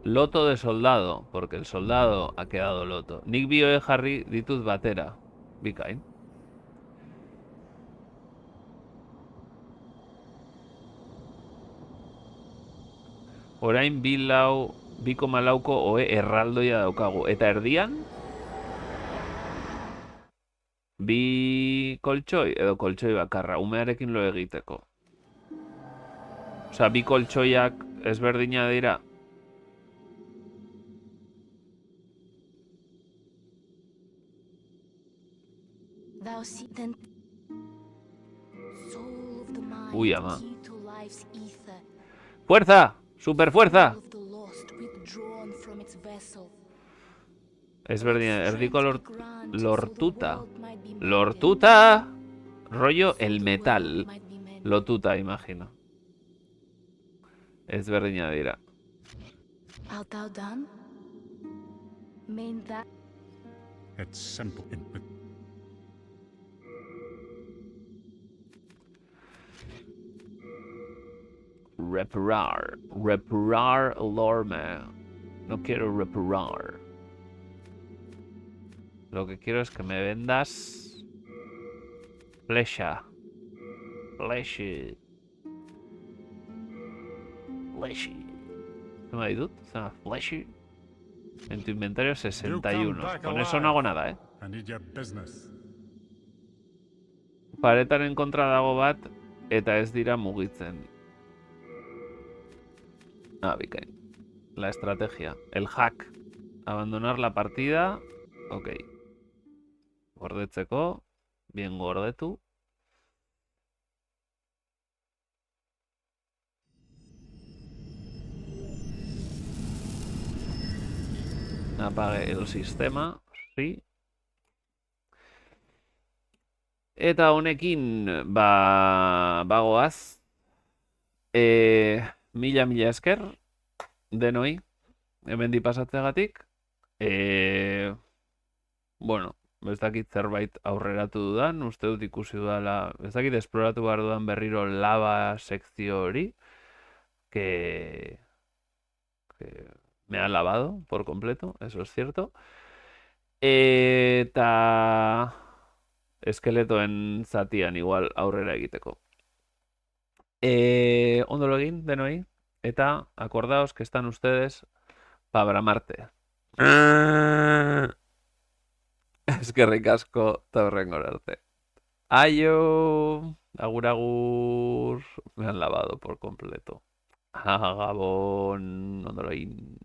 Loto de soldado, porque el soldado ha quedado loto. Nik bioe jarri ditut batera. Bikain. Orain 2,4ko oe erraldoia daukagu. Eta erdian? Bi koltsoi edo koltsoi bakarra, umearekin lo egiteko. Osea, bi koltsoiak ezberdina dira. Uy, ama. ¡Fuerza! ¡Superfuerza! Ezberdina, erdiko lortuta. Lortuta! Rollo el metal. Lotuta, imagino. Ezberdina dira. It's simple. Reparar. Reparar alarme. No quiero reparar. Lo que quiero es que me vendas flecha. Flecha. Flecha. ¿Qué me ha dicho? Se llama flecha. En tu inventario 61. Con eso no hago nada, I need your business. Paretaren kontra dago bat eta ez dira mugitzen. Ah, bikain. La estrategia. El hack. Abandonar la partida. Ok. Gordetzeko. Bien gordetu. Apague el sistema. Sí. Eta honekin bagoaz. Mila esker denoi hemendi pasatzeagatik. Bueno, ez dakit zerbait aurreratu dudan, uste dut ikusi dudala, ez dakit esploratu behar dudan berriro lava sekzio hori, que me ha lavado por completo, eso es cierto. Eta eskeletoen zatian igual aurrera egiteko. Ondo lo egin, denoi, eta acordaos que están ustedes para bramarte. Eskerrik asko, eta horrengora arte. Ayo. Agur, agur. Me han lavado por completo. Gabón. Ondoroin.